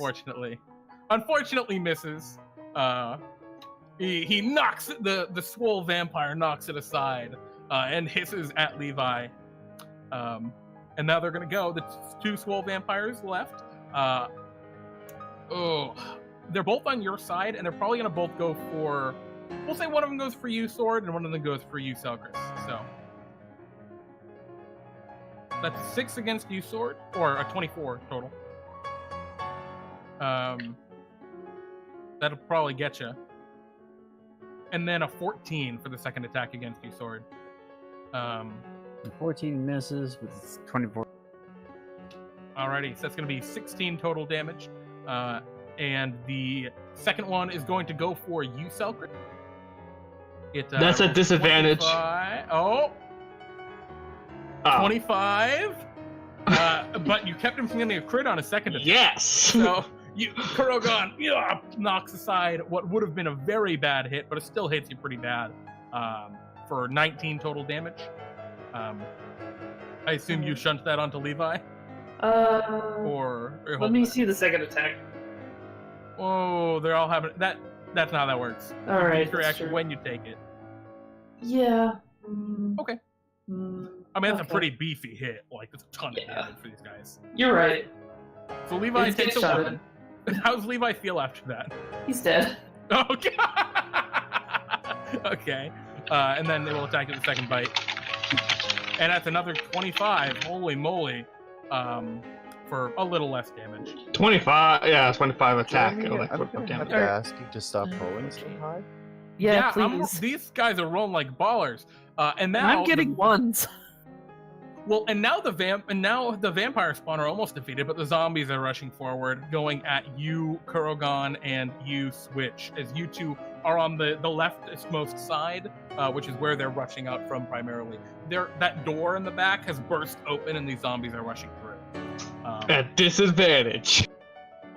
Unfortunately, misses. He knocks the swole vampire knocks it aside and hisses at Levi. And now they're gonna go. The 2 swole vampires left. They're both on your side, and they're probably gonna both go for. We'll say one of them goes for you, Sword, and one of them goes for you, Selcress. So that's 6 against you, Sword, or a 24 total. That'll probably get you. And then a 14 for the second attack against you, Sword. 14 misses with 24. Alrighty, so that's going to be 16 total damage. And the second one is going to go for you, Selcress. That's a disadvantage. 25. But you kept him from getting a crit on a second attack. Yes! So Kurogan knocks aside what would have been a very bad hit, but it still hits you pretty bad for 19 total damage. I assume you shunt that onto Levi? Or let me see the second attack. Oh, they're all having that. That's not how that works. All right, Reaction when you take it. Yeah. Okay. I mean, that's a pretty beefy hit. Like, that's a ton of damage for these guys. You're right. So Levi takes a 1. How's Levi feel after that? He's dead. Okay. Okay. And then they will attack you with the second bite. And that's another 25. Holy moly. For a little less damage. 25, yeah, 25 attack. Jeremy, Like, I'm what gonna have damage? to ask you to stop rolling so high. Yeah, please. These guys are rolling like ballers. And now I'm getting ones. Well, and now the vampire spawn are almost defeated, but the zombies are rushing forward, going at you, Kurogan, and you, Switch, as you 2 are on the leftmost side, which is where they're rushing out from primarily. That door in the back has burst open, and these zombies are rushing through. At disadvantage.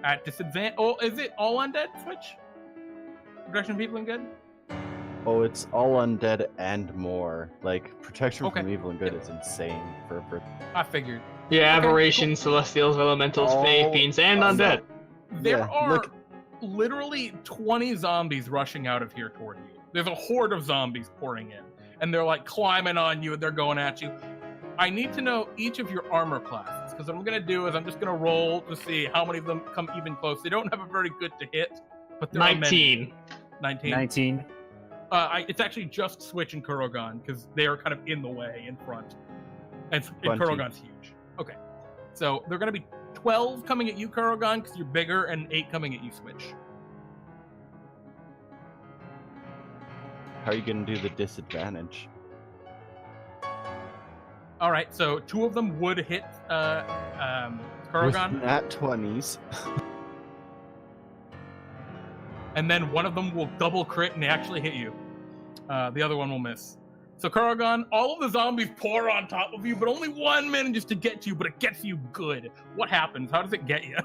At disadvantage. Oh, is it all undead, Switch? Protection of evil and good? Oh, it's all undead and more. Like, protection from evil and good is insane for I figured. Yeah, Okay, aberrations, celestials, elementals, fae, fiends, and undead. There Yeah, are look- literally 20 zombies rushing out of here toward you. There's a horde of zombies pouring in, and they're like climbing on you, and they're going at you. I need to know each of your armor classes, because what I'm going to do is I'm just going to roll to see how many of them come even close. They don't have a very good to hit, but there are many. 19. 19. It's actually just Switch and Kurogan, because they are kind of in the way in front. And 20. Kurogan's huge. Okay. So they're going to be 12 coming at you, Kurogan, because you're bigger, and 8 coming at you, Switch. How are you gonna do the disadvantage? All right, so 2 of them would hit Kurogan, With nat 20s. and then one of them will double crit and actually hit you. The other one will miss. So Kurogan, all of the zombies pour on top of you, but only one manages to get to you, but it gets you good. What happens? How does it get you?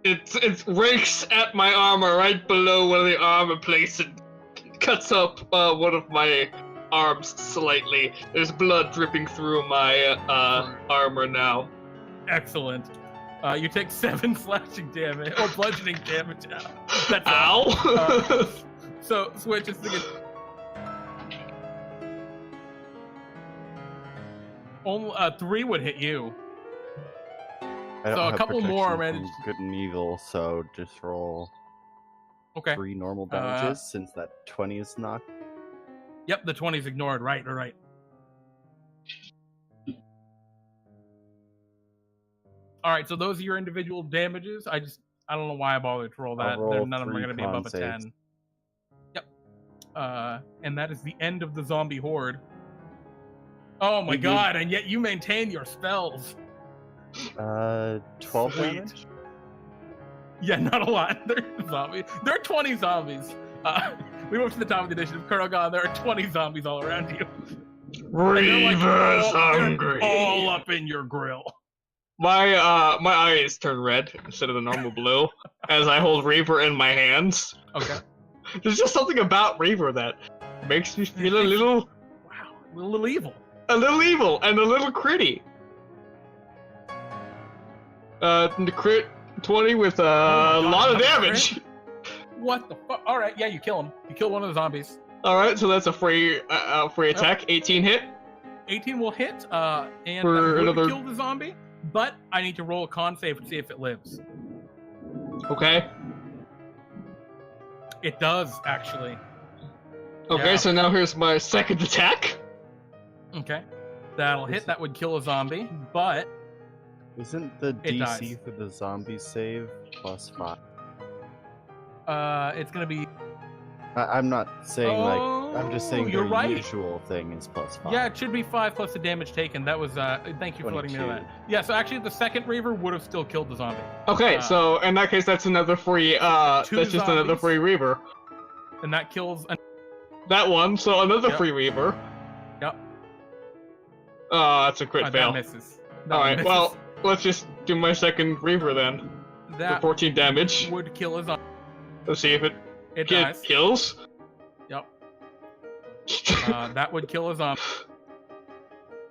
It rakes at my armor right below where the armor plates and cuts up one of my arms slightly. There's blood dripping through my armor now. Excellent. You take 7 slashing damage, or bludgeoning damage. That's Ow! So, Switch is thinking... Only 3 would hit you. I don't So a have couple more protection managed- from good and evil, so just roll Okay. 3 normal damages since that 20 is knocked. Yep, the 20's ignored. Right. All right, so those are your individual damages. I don't know why I bothered to roll I'll that. roll None of them are 3 going to be con above a saves. 10. Yep. And that is the end of the zombie horde. Oh my Thank you. god, and yet you maintain your spells. 12 Sweet. damage? Yeah, not a lot. There are zombies. There are 20 zombies. We moved to the top of the initiative. Kurogan, there are 20 zombies all around you. Reaver's they're hungry. all up in your grill. My eyes turn red instead of the normal blue as I hold Reaver in my hands. Okay. There's just something about Reaver that makes me feel a little evil. and a little critty. The crit 20 with Oh my a God, lot of another damage. crit? What the fuck? All right, yeah, you kill him. You kill one of the zombies. All right, so that's a free attack. 18 hit. 18 will hit, and For that would another- kill the zombie. But I need to roll a con save to see if it lives. Okay. It does actually. Okay, Yeah. so now here's my second attack. Okay, that'll hit. That would kill a zombie, but Isn't the It DC dies. for the zombie save +5? it's gonna be. I'm not saying I'm just saying you're the right. usual thing is +5. Yeah, it should be 5 plus the damage taken. That was. Thank you for letting me know that. 22. Yeah, so actually, the second Reaver would have still killed the zombie, Okay, so in that case, that's another free. That's 2 just another zombies. free Reaver. and that kills. That one, so another Yep. free Reaver. Yep. That's a crit That fail. misses. All right, well, let's just do my second Reaver then. For that 14 damage. would kill a zombie. Let's see if it It dies. kills. Yep. That would kill a zombie.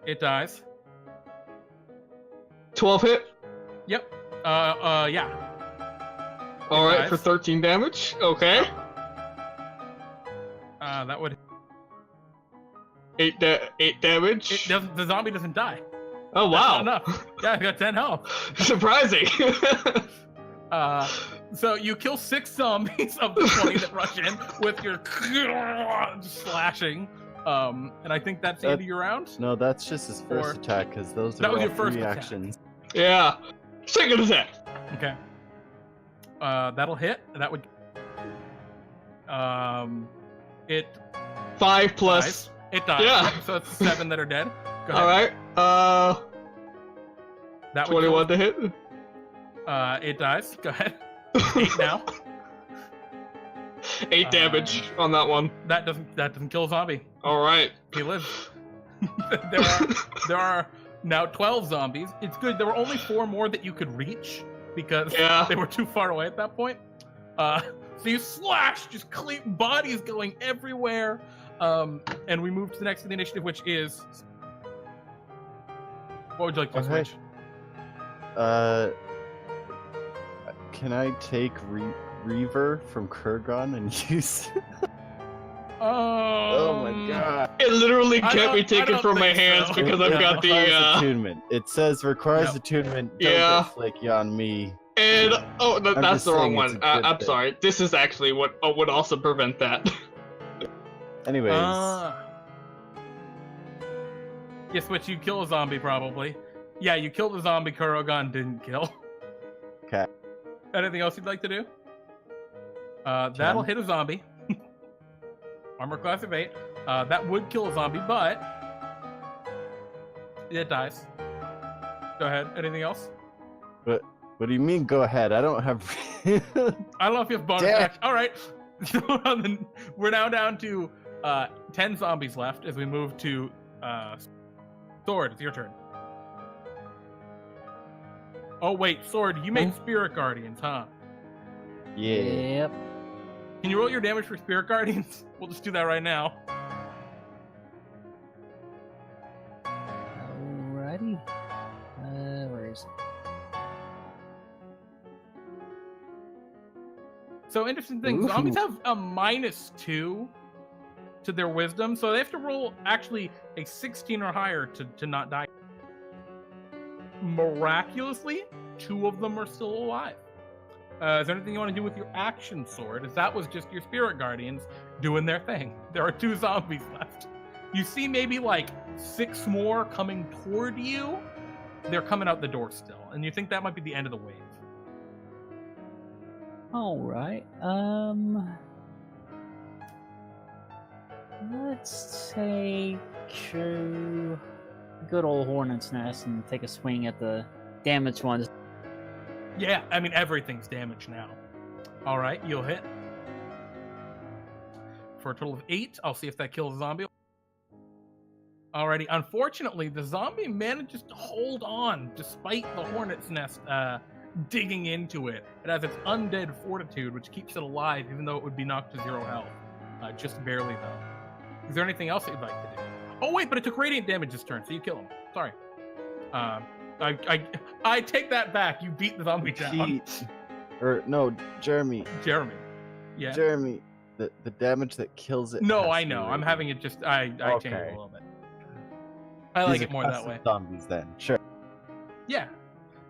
It dies. 12 hit. Yep. Yeah. All right, dies. for 13 damage. Okay. That would. 8 damage. It doesn't. The zombie doesn't die. Oh That's wow. not enough. Yeah, I got 10 health. Surprising. So you kill 6 zombies of the 20 that rush in with your slashing. And I think that's the end of your round. No, that's just his first Or- attack because those That are was all your first 3 attack. actions. Yeah. Second attack. Okay. That'll hit. That would. It 5 plus. dies. It dies. Yeah. Yep, so it's 7 that are dead. Go ahead. All right. That would 21 to hit. kill- It dies. Go ahead. 8 now. 8 damage on that one. That doesn't kill a zombie. All right. He lives. there are now 12 zombies. It's good. There were only 4 more that you could reach because Yeah. they were too far away at that point. So you slash, just clean bodies going everywhere. And we move to the next of the initiative, which is. What would you like to Okay. switch? Can I take Reaver from Kurogan and use? Oh my god! It literally I can't don't- be I taken don't from my think hands so. because It I've got requires the. attunement. It says requires Yep. attunement. Don't Yeah. get flaky on me. And I'm that's just the wrong saying it's one. a good I'm thing. sorry. This is actually what would also prevent that. Anyways, Yes, which you kill a zombie probably. Yeah, you killed a zombie Kurogan didn't kill. 'Kay. Anything else you'd like to do? That'll hit a zombie. Armor class of 8. That would kill a zombie, but it dies. Go ahead. Anything else? what do you mean? Go ahead. I don't have. I don't know if you have bonus Damn. action. All right. So we're now down to 10 zombies left as we move to Sword. It's your turn. Oh wait, Sword. You made Spirit Guardians, huh? Yeah. Yep. Can you roll your damage for Spirit Guardians? We'll just do that right now. Alrighty. Where is it? So interesting thing, Ooh. zombies have a -2 to their wisdom, so they have to roll actually a 16 or higher to not die. miraculously, 2 of them are still alive. Is there anything you want to do with your action sword? As that was just your spirit guardians doing their thing. There are 2 zombies left. You see maybe like 6 more coming toward you. They're coming out the door still, and you think that might be the end of the wave. All right. Let's take a good old hornet's nest and take a swing at the damaged ones. Yeah, I mean, everything's damaged now. All right, you'll hit. For a total of 8. I'll see if that kills a zombie. Alrighty, unfortunately, the zombie manages to hold on despite the hornet's nest digging into it. It has its undead fortitude, which keeps it alive, even though it would be knocked to 0 health. Just barely, though. Is there anything else that you'd like to do? Oh, wait, but it took radiant damage this turn, so you kill him. Sorry. I take that back. You beat the zombie down. Jeremy. Jeremy. Yeah. Jeremy, the damage that kills it. No, has I to know. be I'm having it just. I changed it a little bit. I like it more that way. Zombies, then. Sure. Yeah.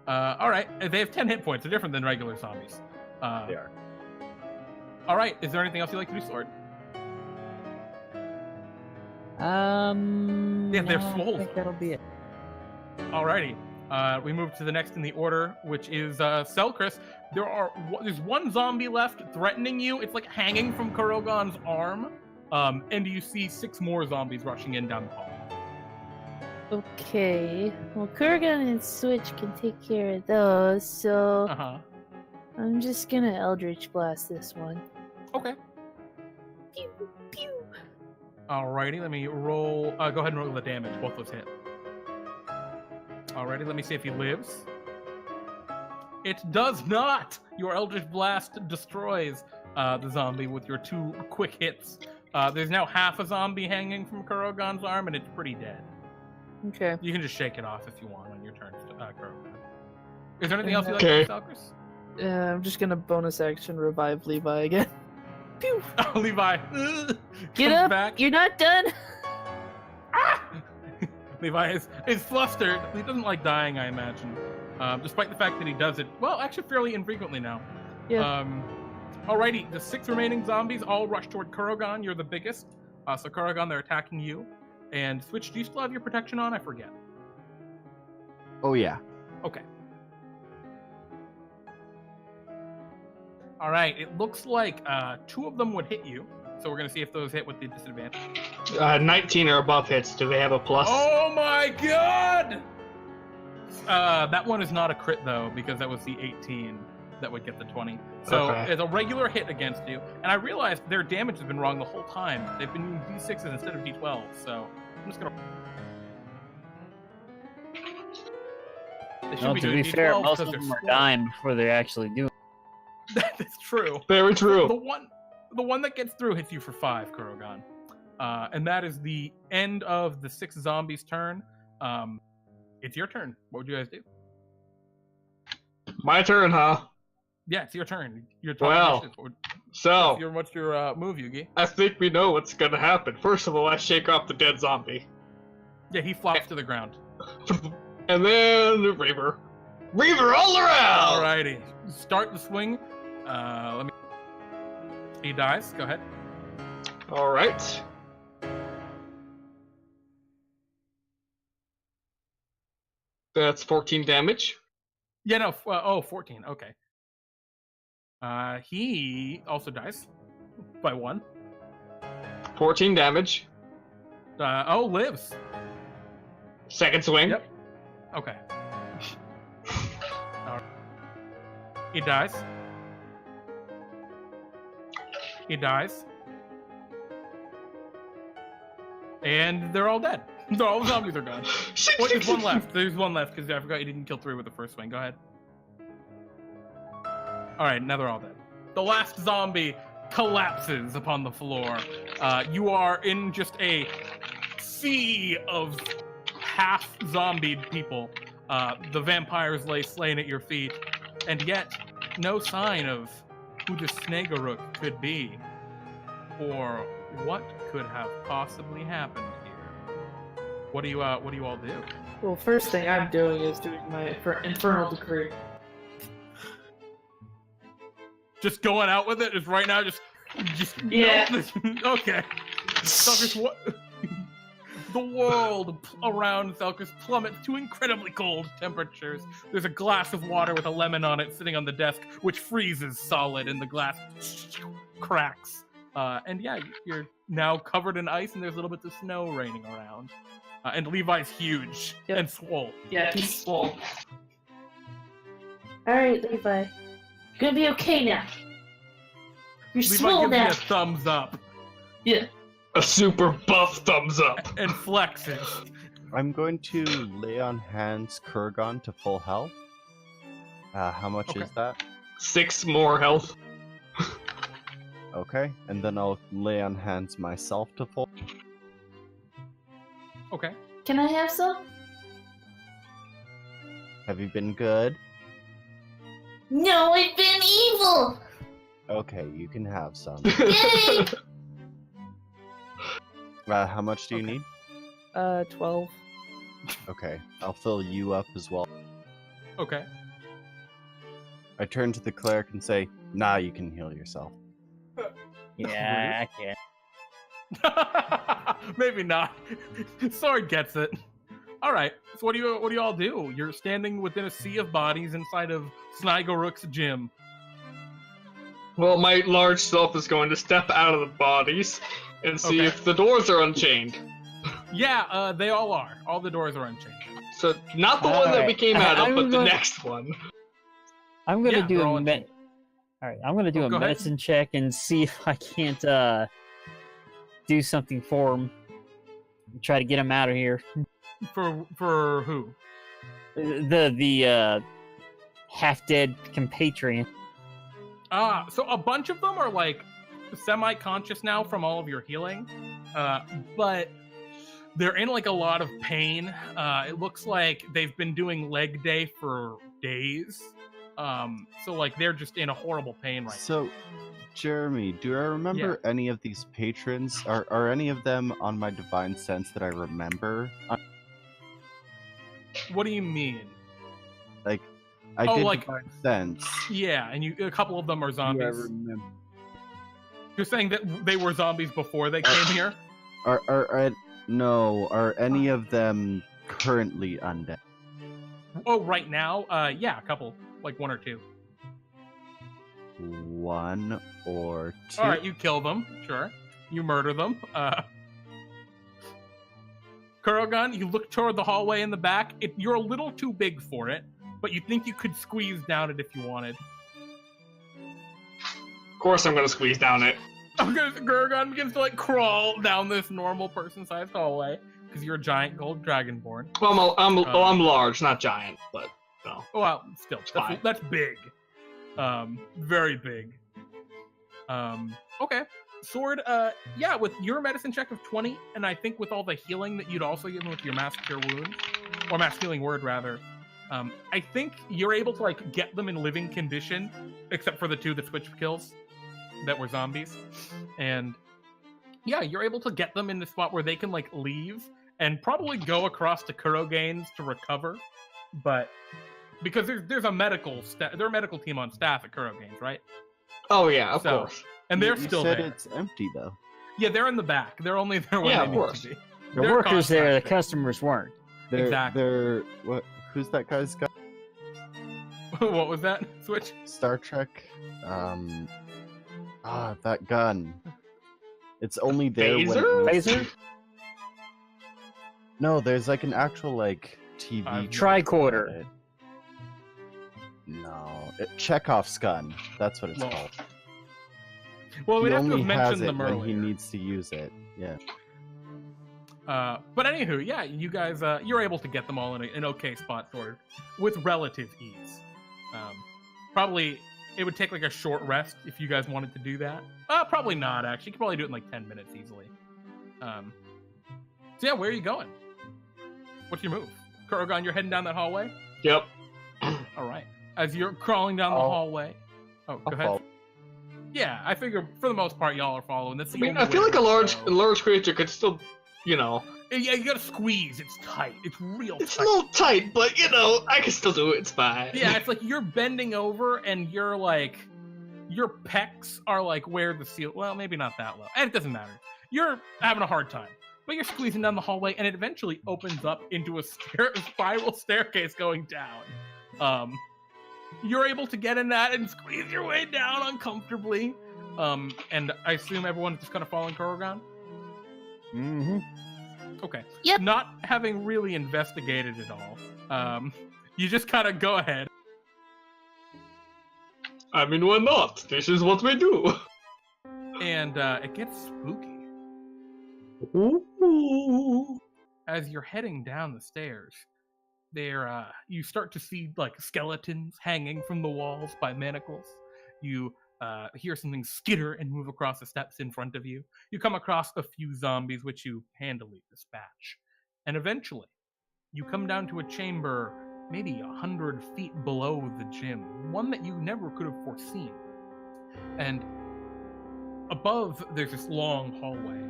All right. They have 10 hit points. They're different than regular zombies. They are. All right. Is there anything else you'd like to do, Sword? Yeah, they're no, swole. I think that'll be it. Alrighty. We move to the next in the order, which is Selcress. There's 1 zombie left threatening you. It's like hanging from Kurogan's arm. And you see 6 more zombies rushing in down the hall. Okay. Well, Kurogan and Switch can take care of those, so I'm just gonna Eldritch Blast this one. Okay. Pew, pew. Alrighty, let me roll. Go ahead and roll the damage. Both those hit. Alrighty, let me see if he lives. It does not! Your Eldritch Blast destroys the zombie with your 2 quick hits. There's now half a zombie hanging from Kurogan's arm, and it's pretty dead. Okay. You can just shake it off if you want on your turn, Kurogan. Is there anything else you'd like to do, Selcress? I'm just gonna bonus action revive Levi again. Pew! Oh, Levi. Get comes up! Back. You're not done! Levi is flustered. He doesn't like dying, I imagine. Despite the fact that he does it, well, actually fairly infrequently now. Yeah. Alrighty, the 6 remaining zombies all rush toward Kurogan. You're the biggest. So Kurogan, they're attacking you. And Switch, do you still have your protection on? I forget. Oh, yeah. Okay. Alright, it looks like 2 of them would hit you. So we're going to see if those hit with the disadvantage. 19 or above hits. Do they have a plus? Oh my god! That one is not a crit, though, because that was the 18 that would get the 20. So it's a regular hit against you. And I realized their damage has been wrong the whole time. They've been using D6s instead of D12, so I'm just going to... No, to be fair, most of them are dying before they actually do it. That's true. Very true. The one that gets through hits you for 5, Kurogan. And that is the end of the 6 zombies' turn. It's your turn. What would you guys do? My turn, huh? Yeah, it's your turn. Well, so what's your move, Yugi? I think we know what's gonna happen. First of all, I shake off the dead zombie. Yeah, he flops to the ground. And then Reaver all around. Alrighty, start the swing. He dies. Go ahead. All right. That's 14 damage. Yeah, no. 14. Okay. He also dies by 1. 14 damage. Lives. Second swing. Yep. Okay. All right. He dies. He dies. And they're all dead. All the zombies are gone. Wait, there's 1 left. There's 1 left because I forgot you didn't kill 3 with the first swing. Go ahead. Alright, now they're all dead. The last zombie collapses upon the floor. You are in just a sea of half-zombied people. The vampires lay slain at your feet. And yet, no sign of who the Sniagoruk could be. Or what could have possibly happened here. What do you all do? Well, first thing I'm doing is doing my infernal decree. Just going out with it? Just right now? Just Yeah. Okay. Selcress, what? The world around Selcress plummets to incredibly cold temperatures. There's a glass of water with a lemon on it sitting on the desk, which freezes solid, and the glass cracks. And yeah, you're now covered in ice, and there's little bits of snow raining around. And Levi's huge and swole. Yeah, he's swole. Alright, Levi. You're gonna be okay now. You're Levi swole gives me now. a thumbs up Yeah. A super buff thumbs up. and flexes. I'm going to lay on hands Kurogan to full health. How much Okay. is that? 6 more health. Okay, and then I'll lay on hands myself to full. Okay. Can I have some? Have you been good? No, I've been evil! Okay, you can have some. Yay! How much do you need? 12. Okay, I'll fill you up as well. Okay. I turn to the cleric and say, "Nah, you can heal yourself." Yeah, I can. Maybe not. Sword gets it. All right. So what do you all do? You're standing within a sea of bodies inside of Sniagoruk's gym. Well, my large self is going to step out of the bodies and see Okay. if the doors are unchained. Yeah, they all are. All the doors are unchained. So, not the one that we Alright. came out of, I'm but the going- next one. I'm gonna Yeah, do they're all a unchained. Alright, I'm gonna do Oh, a go ahead. medicine check and see if I can't do something for him. Try to get him out of here. For who? The half dead compatriot. So a bunch of them are like semi-conscious now from all of your healing, but they're in like a lot of pain. It looks like they've been doing leg day for days. So like they're just in a horrible pain right So, Jeremy, do I remember any of these patrons? Are any of them on my divine sense that I remember? now. What do you mean? Like, I Oh, did like- divine sense. Yeah, and a couple of them are Do I zombies. remember? You're saying that they were zombies before they came here? Are any of them currently undead? Oh, right now? Yeah, a couple, like one or two. One or two? All right, you kill them, sure. You murder them. Kurogan, you look toward the hallway in the back. You're a little too big for it, but you think you could squeeze down it if you wanted. Of course, I'm gonna squeeze down it. Kurogan begins to like crawl down this normal person-sized hallway because you're a giant gold dragonborn. Well, I'm large, not giant, but no. Oh, well, still, Fine. that's big. Very big. Okay. Sword, yeah, with your medicine check of 20, and I think with all the healing that you'd also given with your Mass Cure Wound, or Mass Healing Word, rather, I think you're able to, like, get them in living condition, except for the two that switched kills that were zombies. And, yeah, you're able to get them in the spot where they can, like, leave and probably go across to Kurogains to recover, but... Because there's a medical there's a medical team on staff at Kurogains, right? Oh yeah, of So- course. And they're You still said there. it's empty though. Yeah, they're in the back. They're only there when Yeah, they of need course. to be. The They're workers there, the contracted. customers weren't. Exactly. They're what? Who's that guy's guy? What was that? Switch? Star Trek. That gun. It's only there when. Phaser? Phaser? No, there's like an actual like TV. Tricorder. No, Chekhov's gun. That's what it's Well, called. Well, we'd He have to only have has mentioned it them when he earlier. needs to use it. Yeah. But anywho, yeah, you guys, you're able to get them all in an okay spot, sort of, with relative ease. Probably, it would take like a short rest if you guys wanted to do that. Probably not, actually. You could probably do it in like 10 minutes easily. So yeah, where are you going? What's your move? Kurogan, you're heading down that hallway? Yep. All right. As you're crawling down the I'll- hallway. Oh, go I'll ahead. follow. Yeah, I figure for the most part y'all are following. That's I the mean, only I feel way like a to large go. large creature could still, you know, Yeah, you gotta squeeze. It's tight. It's real It's a tight. little tight, but you know, I can still do it. It's fine. Yeah, it's like you're bending over and you're like, your pecs are like where the seal. Well, maybe not that low. And it doesn't matter. You're having a hard time, but you're squeezing down the hallway, and it eventually opens up into a spiral staircase going down. You're able to get in that and squeeze your way down uncomfortably. And I assume everyone's just kind of following Kurogan? Mm-hmm. Okay. Yep. Not having really investigated it all, you just kind of go ahead. I mean, why not? This is what we do. And it gets spooky. Ooh. As you're heading down the stairs, there you start to see like skeletons hanging from the walls by manacles. You hear something skitter and move across the steps in front of you. You come across a few zombies, which you handily dispatch. And eventually, you come down to a chamber maybe 100 feet below the gym, one that you never could have foreseen. And above, there's this long hallway,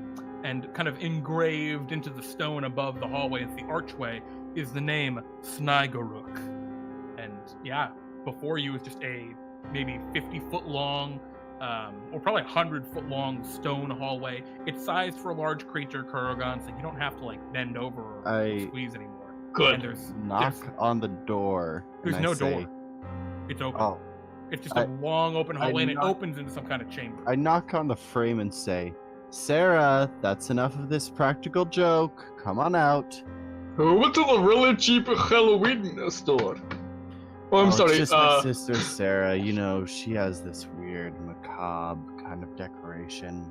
and kind of engraved into the stone above the hallway, the archway, is the name Sniagoruk. And yeah, before you is just a maybe 50-foot long, or probably 100-foot long stone hallway. It's sized for a large creature, Kurogan, so you don't have to like bend over or squeeze anymore. Good. And there's On the door. There's and no I say, door. It's open. Oh. It's just a long open hallway, and it opens into some kind of chamber. I knock on the frame and say, Sarah, that's enough of this practical joke. Come on out. We went to a really cheap Halloween store. Oh, I'm sorry. It's just my sister Sarah. You know, she has this weird, macabre kind of decoration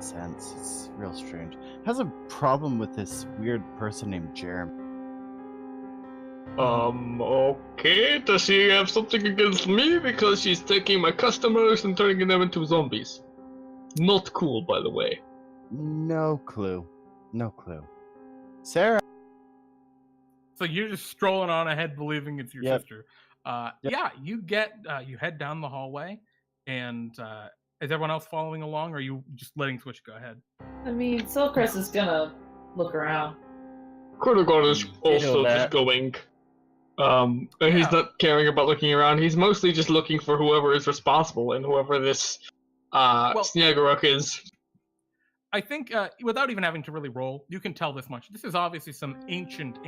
sense. It's real strange. Has a problem with this weird person named Jeremy. Okay. Does she have something against me because she's taking my customers and turning them into zombies? Not cool, by the way. No clue. No clue. Sarah. So you're just strolling on ahead, believing it's your Yep. sister. Yep. Yeah, you head down the hallway, and is everyone else following along, or are you just letting Switch go ahead? I mean, Selcress is gonna look around. Kurogan is also that. just going. And he's not caring about looking around. He's mostly just looking for whoever is responsible and whoever this Sniagoruk is. I think, without even having to really roll, you can tell this much. This is obviously some ancient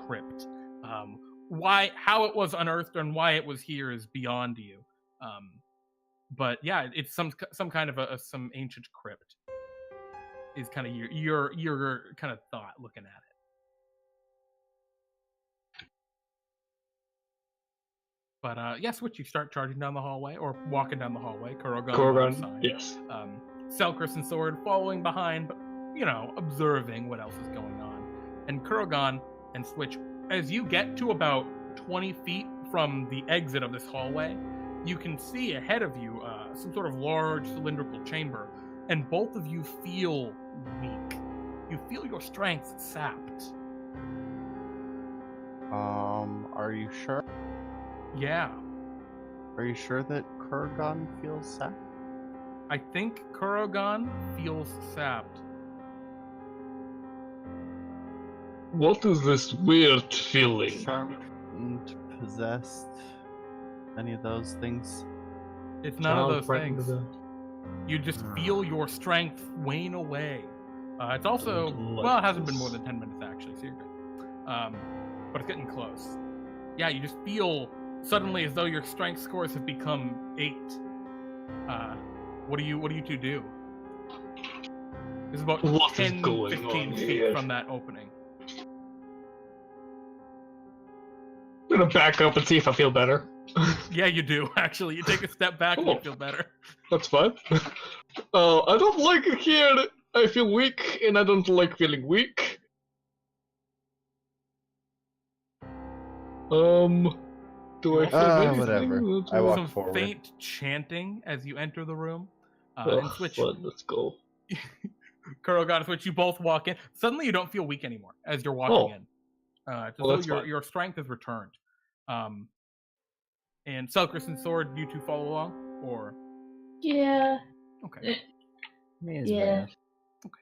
crypt. How it was unearthed and why it was here is beyond you. But yeah, it's some kind of some ancient crypt. Is kind of your kind of thought looking at it. But yes, Switch, you start charging down the hallway or walking down the hallway. Kurogan, yes. Selcress and Sword following behind, but observing what else is going on. And Kurogan and Switch, as you get to about 20 feet from the exit of this hallway, you can see ahead of you some sort of large cylindrical chamber, and both of you feel weak. You feel your strength sapped. Are you sure? Yeah. Are you sure that Kurogan feels sad? I think Kurogan feels sapped. What is this weird feeling? Charmed, possessed, any of those things? It's none of those things. You just feel your strength wane away. It's also, well, it hasn't been more than 10 minutes actually, so you're good. But it's getting close. Yeah, you just feel suddenly as though your strength scores have become 8. What do you two do? It's about 10, 15 feet from that opening. I'm gonna back up and see if I feel better. Yeah, you do, actually. You take a step back and you feel better. That's fine. I don't like it here. I feel weak, and I don't like feeling weak. Do I feel anything? Whatever. I walk Some forward. faint chanting as you enter the room. And Ugh, Switch, fun, let's go. Kurogan, Switch, you both walk in. Suddenly you don't feel weak anymore as you're walking in. It's Well, as though your strength has returned. And Selcress and Sword, you two follow along? Or Yeah. okay. Me as Yeah. well.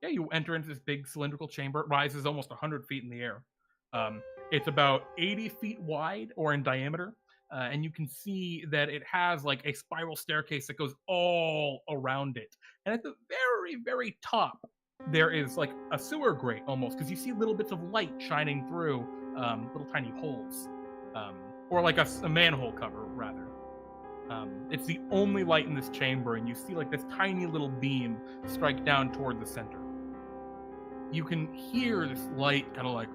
you enter into this big cylindrical chamber. It rises almost 100 feet in the air. It's about 80 feet wide or in diameter, and you can see that it has like a spiral staircase that goes all around it. And at the very, very top, there is like a sewer grate almost, because you see little bits of light shining through little tiny holes, or like a manhole cover, rather. It's the only light in this chamber, and you see like this tiny little beam strike down toward the center. You can hear this light kind of like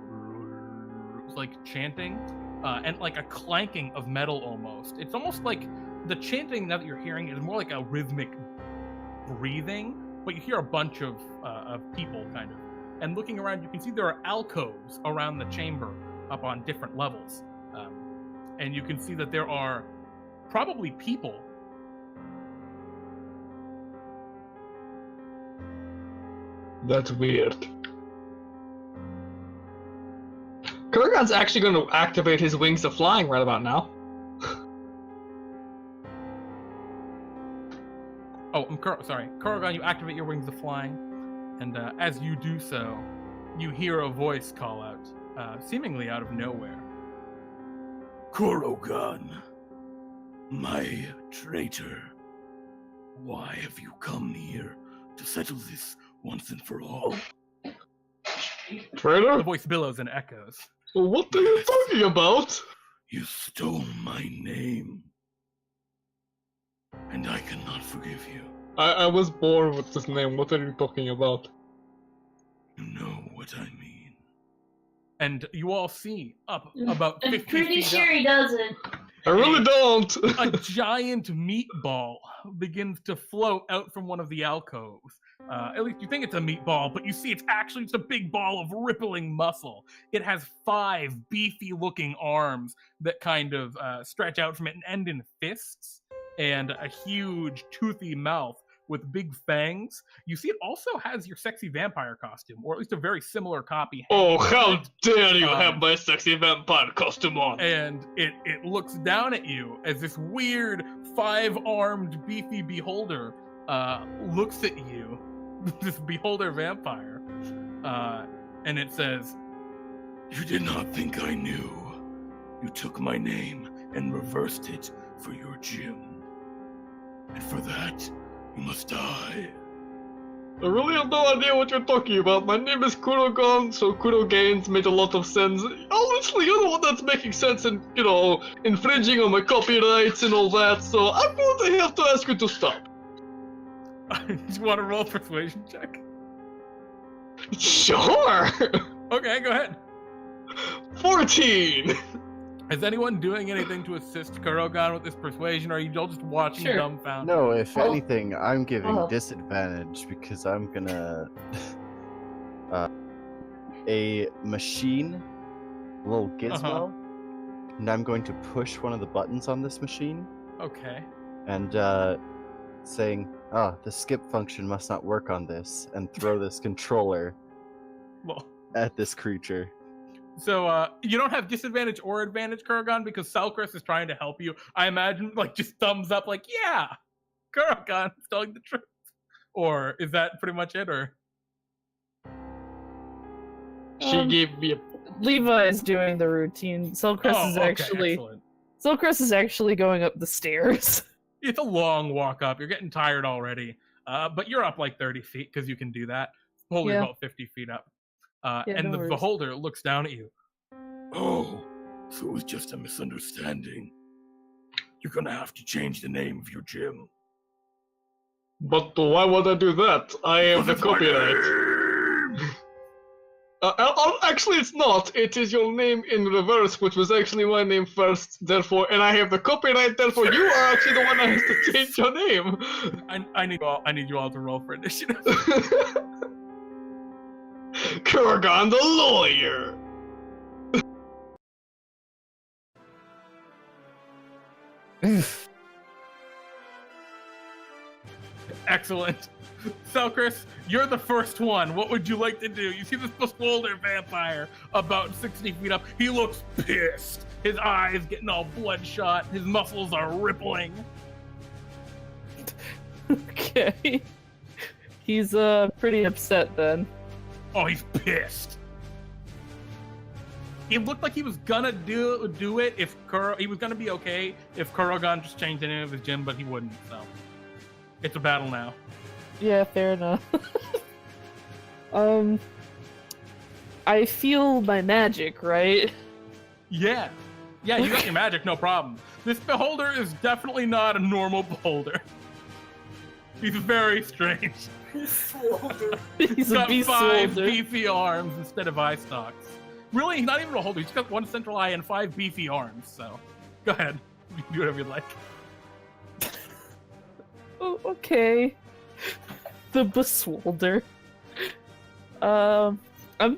chanting, and like a clanking of metal almost. It's almost like the chanting now that you're hearing is more like a rhythmic breathing, but you hear a bunch of people kind of. And looking around, you can see there are alcoves around the chamber up on different levels. And you can see that there are probably people. That's weird. Kurogan's actually going to activate his wings of flying right about now. Sorry. Kurogan, you activate your wings of flying, and as you do so, you hear a voice call out, seemingly out of nowhere. Kurogan, my traitor, why have you come here to settle this once and for all? Traitor? The voice billows and echoes. What are you talking about? You stole my name, and I cannot forgive you. I was born with this name. What are you talking about? You know what I mean. And you all see up about 50 I'm pretty feet sure up, he doesn't. I really don't. a giant meatball begins to float out from one of the alcoves. At least you think it's a meatball, but you see it's actually just a big ball of rippling muscle. It has 5 beefy-looking arms that kind of stretch out from it and end in fists, and a huge, toothy mouth with big fangs. You see it also has your sexy vampire costume, or at least a very similar copy. Oh, how dare you Um, have my sexy vampire costume on! And it looks down at you as this weird 5-armed beefy beholder looks at you, this beholder vampire, and it says, You did not think I knew. You took my name and reversed it for your gym. And for that, you must die. I really have no idea what you're talking about. My name is Kurogan, so Kurogains made a lot of sense. Honestly, you're the one that's making sense and, infringing on my copyrights and all that, so I'm going to have to ask you to stop. do you want to roll a persuasion check? Sure! Okay, go ahead. 14! Is anyone doing anything to assist Kurogan with this persuasion, or are you all just watching Sure. dumbfounded? No, if Oh. anything, I'm giving Oh. disadvantage because I'm gonna a machine, a little gizmo, and I'm going to push one of the buttons on this machine Okay. and saying, the skip function must not work on this, and throw this controller Well, at this creature. so you don't have disadvantage or advantage, Kurogan, because Selcress is trying to help you. I imagine, like, just thumbs up, like, yeah, Kurogan is telling the truth. Or is that pretty much it, or? She gave me a... Levi's doing the routine. Selcress is okay, actually excellent. Selcress is actually going up the stairs. It's a long walk up. You're getting tired already. But you're up like 30 feet because you can do that. Holding Yeah. about 50 feet up. Yeah, And no the worries. beholder looks down at you. Oh, so it was just a misunderstanding. You're gonna have to change the name of your gym. But why would I do that? I have the Because it's my copyright. name! Actually, it's not. It is your name in reverse, which was actually my name first, therefore, and I have the copyright, therefore you are actually the one that has to change your name. I need you all to roll for initiative. Kurogan the lawyer! Excellent. Selcress, you're the first one. What would you like to do? You see this beholder vampire about 60 feet up. He looks pissed. His eyes getting all bloodshot. His muscles are rippling. Okay. He's pretty upset then. Oh, he's pissed. He looked like he was gonna do it if he was gonna be okay if Kurogan just changed the name of his gym, but he wouldn't. So it's a battle now. Yeah, fair enough. I feel my magic, right? Yeah, you got your magic, no problem. This beholder is definitely not a normal beholder. He's very strange. He's got a beast 5 soldier. beefy arms instead of eye stalks. Really, he's not even a holder. He's got 1 central eye and 5 beefy arms. So, go ahead. You can do whatever you like. Oh, okay. The Beswolder. I'm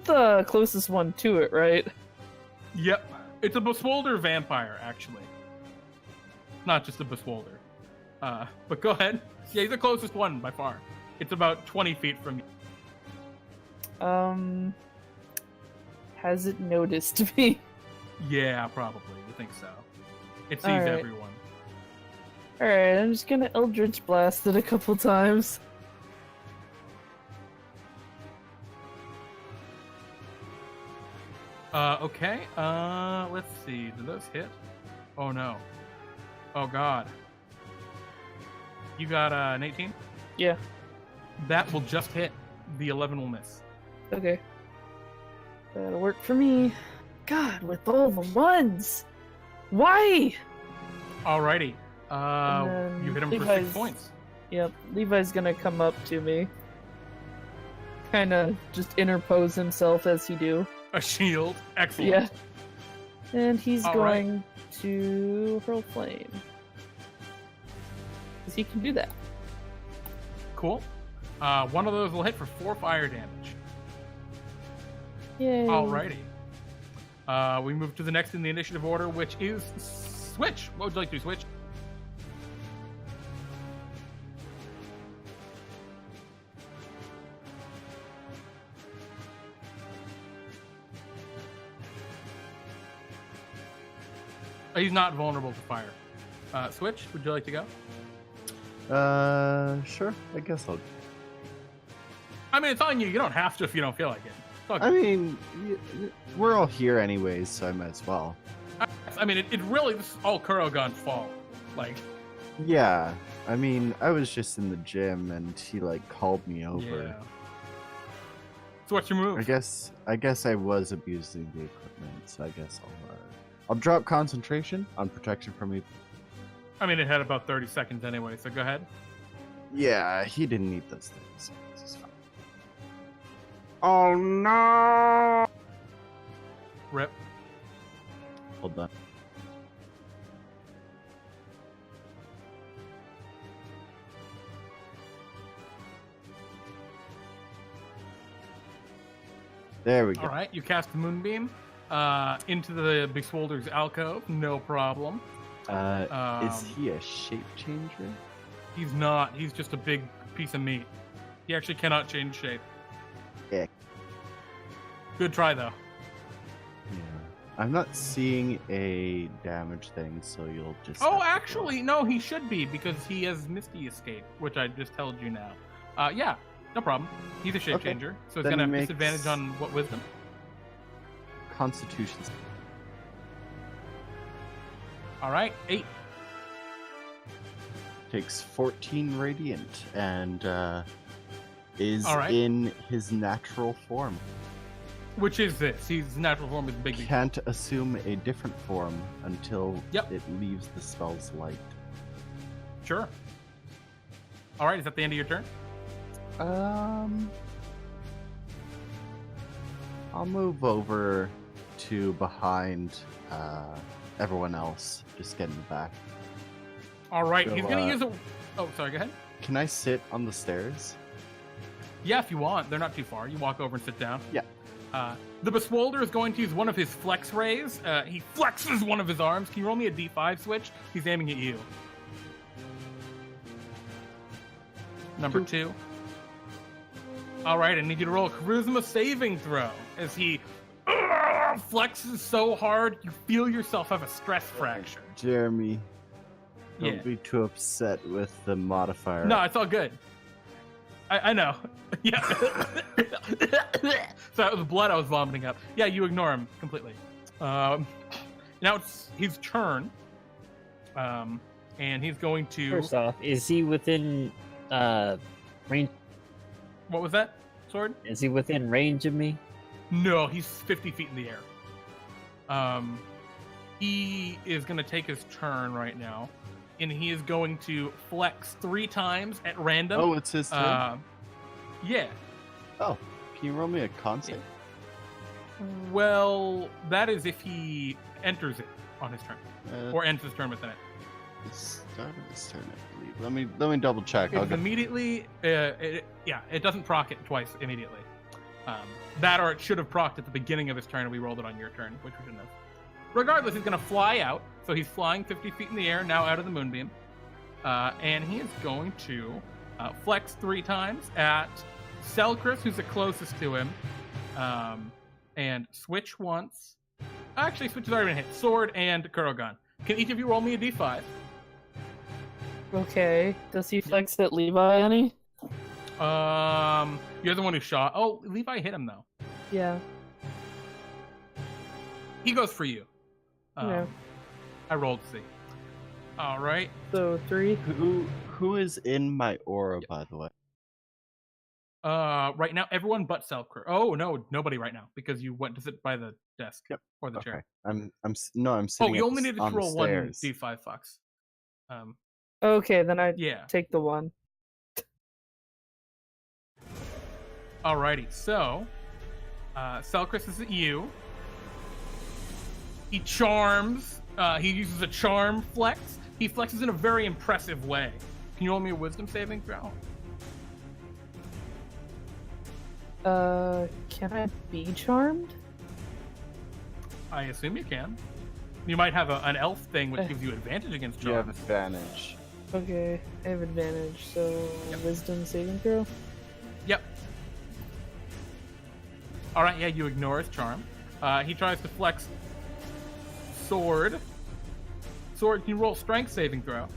the closest one to it, right? Yep. It's a Beswolder vampire, actually. Not just a Beswolder. But go ahead. Yeah, he's the closest one by far. It's about 20 feet from you. Has it noticed me? Yeah, probably. I think so. It sees Alright. everyone. Alright, I'm just gonna Eldritch Blast it a couple times. Okay. Let's see. Do those hit? Oh, no. Oh, God. You got an 18? Yeah. That will just hit. The 11 will miss. Okay. That'll work for me. God, with all the ones! Why? Alrighty. And then You hit him for 6 Levi's- points. Yep, Levi's gonna come up to me. Kinda just interpose himself as he do. A shield. Excellent. Yeah. And he's All going to hurl flame. Because he can do that. Cool. One of those will hit for 4 fire damage. Yay. Alrighty. We move to the next in the initiative order, which is Switch. What would you like to do, Switch? He's not vulnerable to fire. Switch, would you like to go? Sure. I guess I'll. I mean, it's on you. You don't have to if you don't feel like it. It's all I good. mean, we're all here anyways, so I might as well. I mean, it really, this is all Kurogan's fault. Like, Yeah. I mean, I was just in the gym and he like called me over. yeah. So what's your move? I guess I was abusing the equipment, so I guess I'll drop concentration on protection from me. I mean, it had about 30 seconds anyway, so go ahead. Yeah, he didn't need those things. This is fine. Oh no! Rip. Hold on. There we go. All right, you cast the moonbeam into the Beswolder's alcove. No problem. Is he a shape changer? He's not. He's just a big piece of meat. He actually cannot change shape. Yeah. Good try, though. Yeah. I'm not seeing a damage thing, so you'll just. Oh, have to go. actually, no, he should be, because he has Misty Escape, which I just told you now. Yeah, no problem. He's a shape Okay. changer, so he's Then going to have makes- disadvantage on what wisdom? Constitution. All right, 8. Takes 14 radiant and is All right. in his natural form. Which is this? His natural form is big. Can't assume a different form until Yep. it leaves the spell's light. Sure. All right, is that the end of your turn? I'll move over to behind everyone else. Just get in the back. All right, So, he's going to use a... Oh, sorry, go ahead. Can I sit on the stairs? Yeah, if you want. They're not too far. You walk over and sit down. Yeah. The Beswolder is going to use one of his flex rays. He flexes one of his arms. Can you roll me a D5 switch? He's aiming at you. Number 2. All right, I need you to roll a charisma saving throw as he flexes so hard you feel yourself have a stress fracture. Jeremy, don't Yeah. be too upset with the modifier. No, it's all good. I know. Yeah. So it was blood I was vomiting up. Yeah, you ignore him completely. Now it's his turn. And he's going to. First off, is he within range? What was that? Sword? Is he within range of me? No, he's 50 feet in the air. He is going to take his turn right now, and he is going to flex 3 times at random. Oh, it's his turn? Yeah. Oh, can you roll me a con save? Well, that is if he enters it on his turn, or ends his turn within it. The start of his turn, I believe. Let me double check. It's immediately, it doesn't proc it twice immediately. That or it should have procced at the beginning of his turn and we rolled it on your turn, which we shouldn't have. Regardless, he's going to fly out. So he's flying 50 feet in the air, now out of the moonbeam. And he is going to flex 3 times at Selcress, who's the closest to him. And switch once. Actually, switch has already been hit. Sword and Kurogan. Can each of you roll me a d5? Okay. Does he flex at Levi any? You're the one who shot. Oh, Levi hit him though. Yeah. He goes for you. Yeah. I rolled C. All right. So 3. Who is in my aura, by the way? Right now, everyone but Selcress. Oh no, nobody right now because you went to sit by the desk or the chair. I'm sitting. Oh, you only needed to roll 1 stairs. d5, Fox. Okay, then I Yeah. take the 1. Alrighty, so Selcress is at you. He charms. He uses a charm flex. He flexes in a very impressive way. Can you roll me a wisdom saving throw? Can I be charmed? I assume you can. You might have an elf thing which gives you advantage against You have charms. advantage. Okay, I have advantage, so wisdom saving throw? Yep. Alright, yeah, you ignore his charm. He tries to flex sword. Sword, can you roll strength saving throw?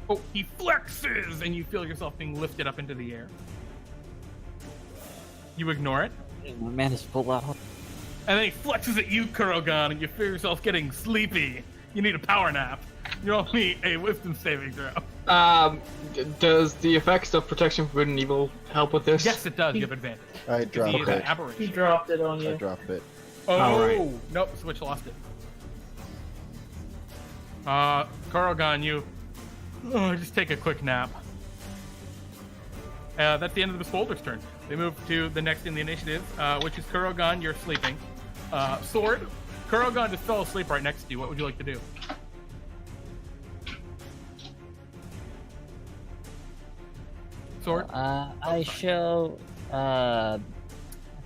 Oh, he flexes, and you feel yourself being lifted up into the air. You ignore it. My man is full out. And then he flexes at you, Kurogan, and you feel yourself getting sleepy. You need a power nap. You roll me a wisdom saving throw. Does the effects of protection from good and evil help with this? Yes, it does. You have advantage. I Because dropped he is an it. He aberration. dropped it on I you. dropped it. Oh, Alright. nope, Switch lost it. Kurogan, you just take a quick nap. That's the end of the Smolder's turn. They move to the next in the initiative, which is Kurogan. You're sleeping. Sword, Kurogan just fell asleep right next to you. What would you like to do? Sword? I shall. I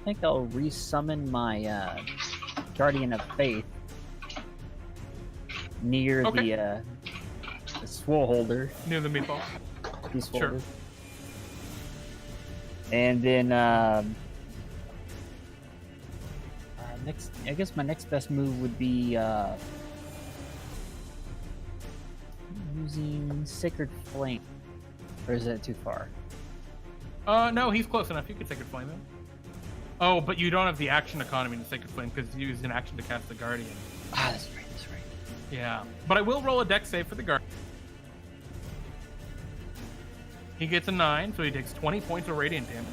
think I'll resummon my Guardian of Faith near the swole holder. Near the meatball. Peace Sure. holder. And then next, I guess my next best move would be using Sacred Flame. Or is that too far? No, he's close enough. You could Sacred Flame him. Oh, but you don't have the action economy to Sacred Flame because you used an action to cast the Guardian. Ah, that's right. That's right. Yeah. But I will roll a dex save for the Guardian. He gets a 9, so he takes 20 points of radiant damage.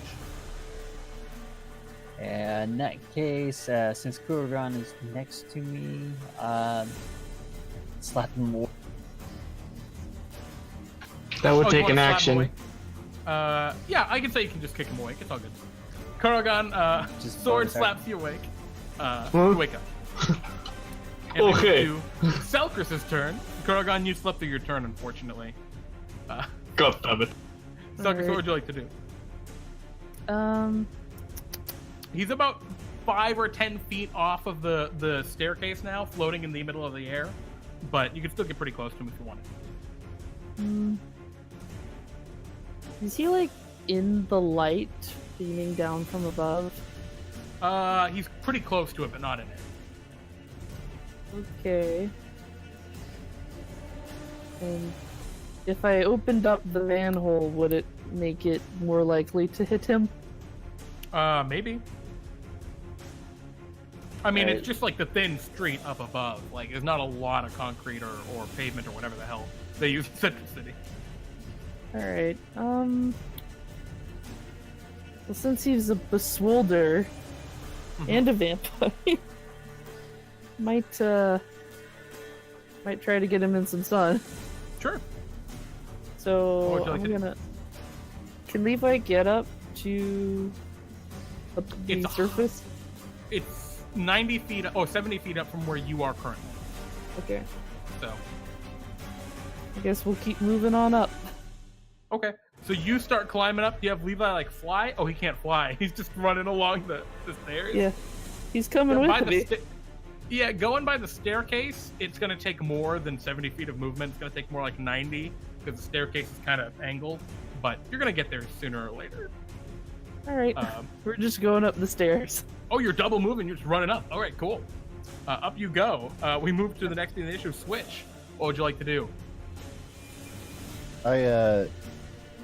And in that case, since Kurogan is next to me, slap him more. That would Oh, you take wanna an slap him action. awake? Yeah, I can say you can just kick him awake. It's all good. Kurogan, Just sword bonus slaps you awake. You wake up. And we Okay. move to Selcress' turn. Kurogan, you slept through your turn, unfortunately. God damn it. Selcress, what would you like to do? He's about 5 or 10 feet off of the staircase now, floating in the middle of the air. But you can still get pretty close to him if you wanted. Is he like in the light, beaming down from above? He's pretty close to it, but not in it. Okay. And if I opened up the manhole, would it make it more likely to hit him? Maybe. I mean, Right. it's just like the thin street up above. Like, there's not a lot of concrete or pavement or whatever the hell they use in Central City. Alright, well, since he's a beswolder and a vampire, might try to get him in some sun. Sure. What So would you like I'm to do? gonna. Can Levi get up to the It's- surface? It's 90 feet, 70 feet up from where you are currently. Okay, So, I guess we'll keep moving on up. okay. So you start climbing up. Do you have Levi, like, fly? Oh, he can't fly. He's just running along the stairs. Yeah, he's coming By with me. Yeah, going by the staircase, it's going to take more than 70 feet of movement. It's going to take more like 90, because the staircase is kind of angled. But you're going to get there sooner or later. Alright, we're just going up the stairs. Oh, you're double moving. You're just running up. All right, cool. Up you go. We move to the next initiative switch. What would you like to do? I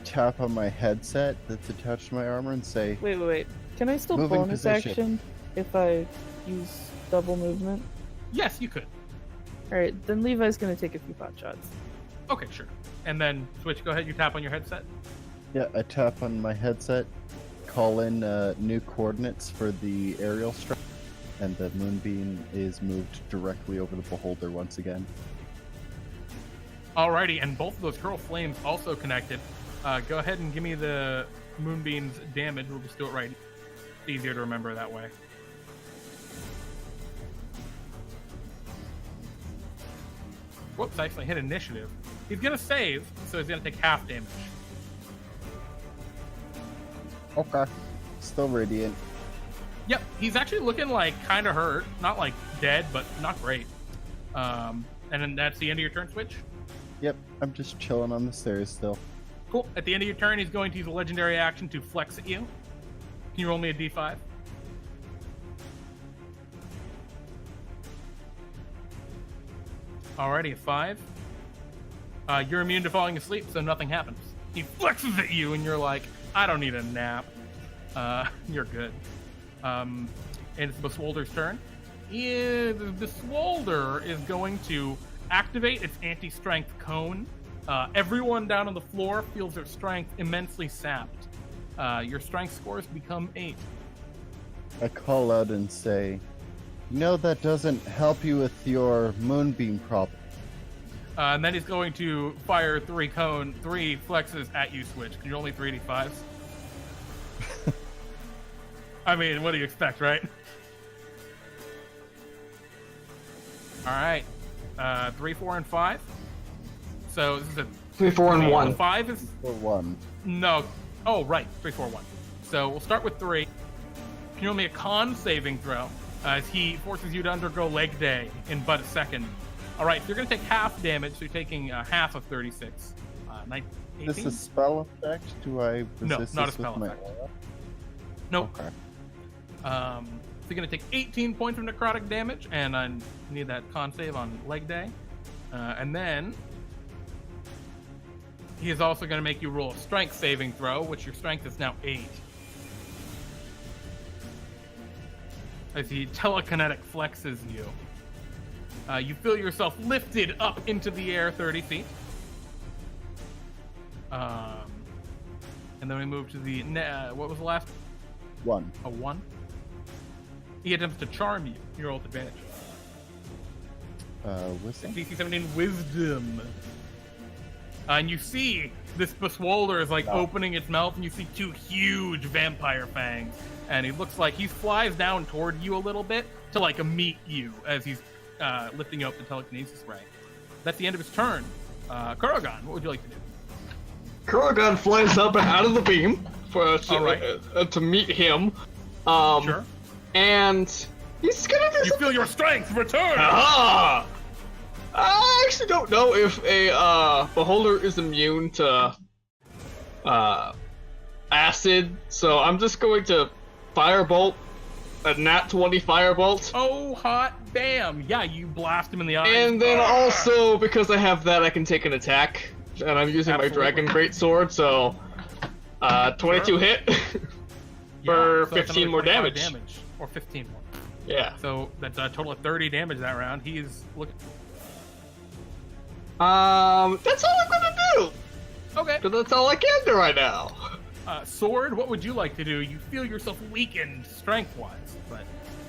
tap on my headset that's attached to my armor and say, Wait. Can I still Moving bonus position. action if I use double movement? Yes, you could. Alright, then Levi's gonna take a few pot shots. Okay, sure. And then switch. Go ahead. You tap on your headset. yeah, I tap on my headset, call in new coordinates for the aerial strike, and the moonbeam is moved directly over the beholder once again. Alrighty, and both of those curl flames also connected. Go ahead and give me the moonbeam's damage. We'll just do it right. It's easier to remember that way. Whoops, I actually hit initiative. He's gonna save, so he's gonna take half damage. Okay. Still radiant. Yep, he's actually looking like kind of hurt. Not like dead, but not great. And then that's the end of your turn switch. Yep, I'm just chilling on the stairs still. Cool. At the end of your turn, he's going to use a legendary action to flex at you. Can you roll me a d5? Alrighty, a 5. You're immune to falling asleep, so nothing happens. He flexes at you, and you're like, I don't need a nap. You're good. And it's the Beswolder's turn. The Beswolder is going to activate its anti-strength cone. Everyone down on the floor feels their strength immensely sapped. Your strength scores become 8. I call out and say, no, that doesn't help you with your moonbeam problem. And then he's going to fire 3 flexes at you, Switch. Because you're only 3d5s. I mean, what do you expect, right? Alright. 3, 4, and 5. So this is a 3, 4, and 1. 5 is... For one. No. Oh, right. 3, 4, 1. So we'll start with 3. Can you roll me a con saving throw as he forces you to undergo leg day in but a second. All right, so you're going to take half damage, so you're taking half of 36. 18? Is this a spell effect? Do I resist not a this spell with my effect. aura? Nope. Okay. So you're going to take 18 points of necrotic damage, and I need that con save on leg day. And then he is also going to make you roll a strength saving throw, which your strength is now 8. As he telekinetic flexes you. You feel yourself lifted up into the air 30 feet. And then we move to the... what was the last? 1. A 1. He attempts to charm you. You roll with advantage. Wisdom? DC 17 Wisdom. And you see this Beswolder is like opening its mouth, and you see 2 huge vampire fangs. And he looks like he flies down toward you a little bit to like meet you as he's lifting you up the telekinesis ray. That's the end of his turn. Kurogan, what would you like to do? Kurogan flies up and out of the beam to meet him. Sure. And he's gonna do You feel your strength return! Aha! I actually don't know if a beholder is immune to acid, so I'm just going to firebolt a nat 20 firebolt. Oh, hot damn! Yeah, you blast him in the eye. And then also, because I have that, I can take an attack and I'm using my Dragon Great Sword, so 22 hit for 15 more damage. Or 15 more. Yeah. So that's a total of 30 damage that round. He's looking. That's all I'm gonna do. Okay. Because that's all I can do right now. Sword, what would you like to do? You feel yourself weakened strength-wise, but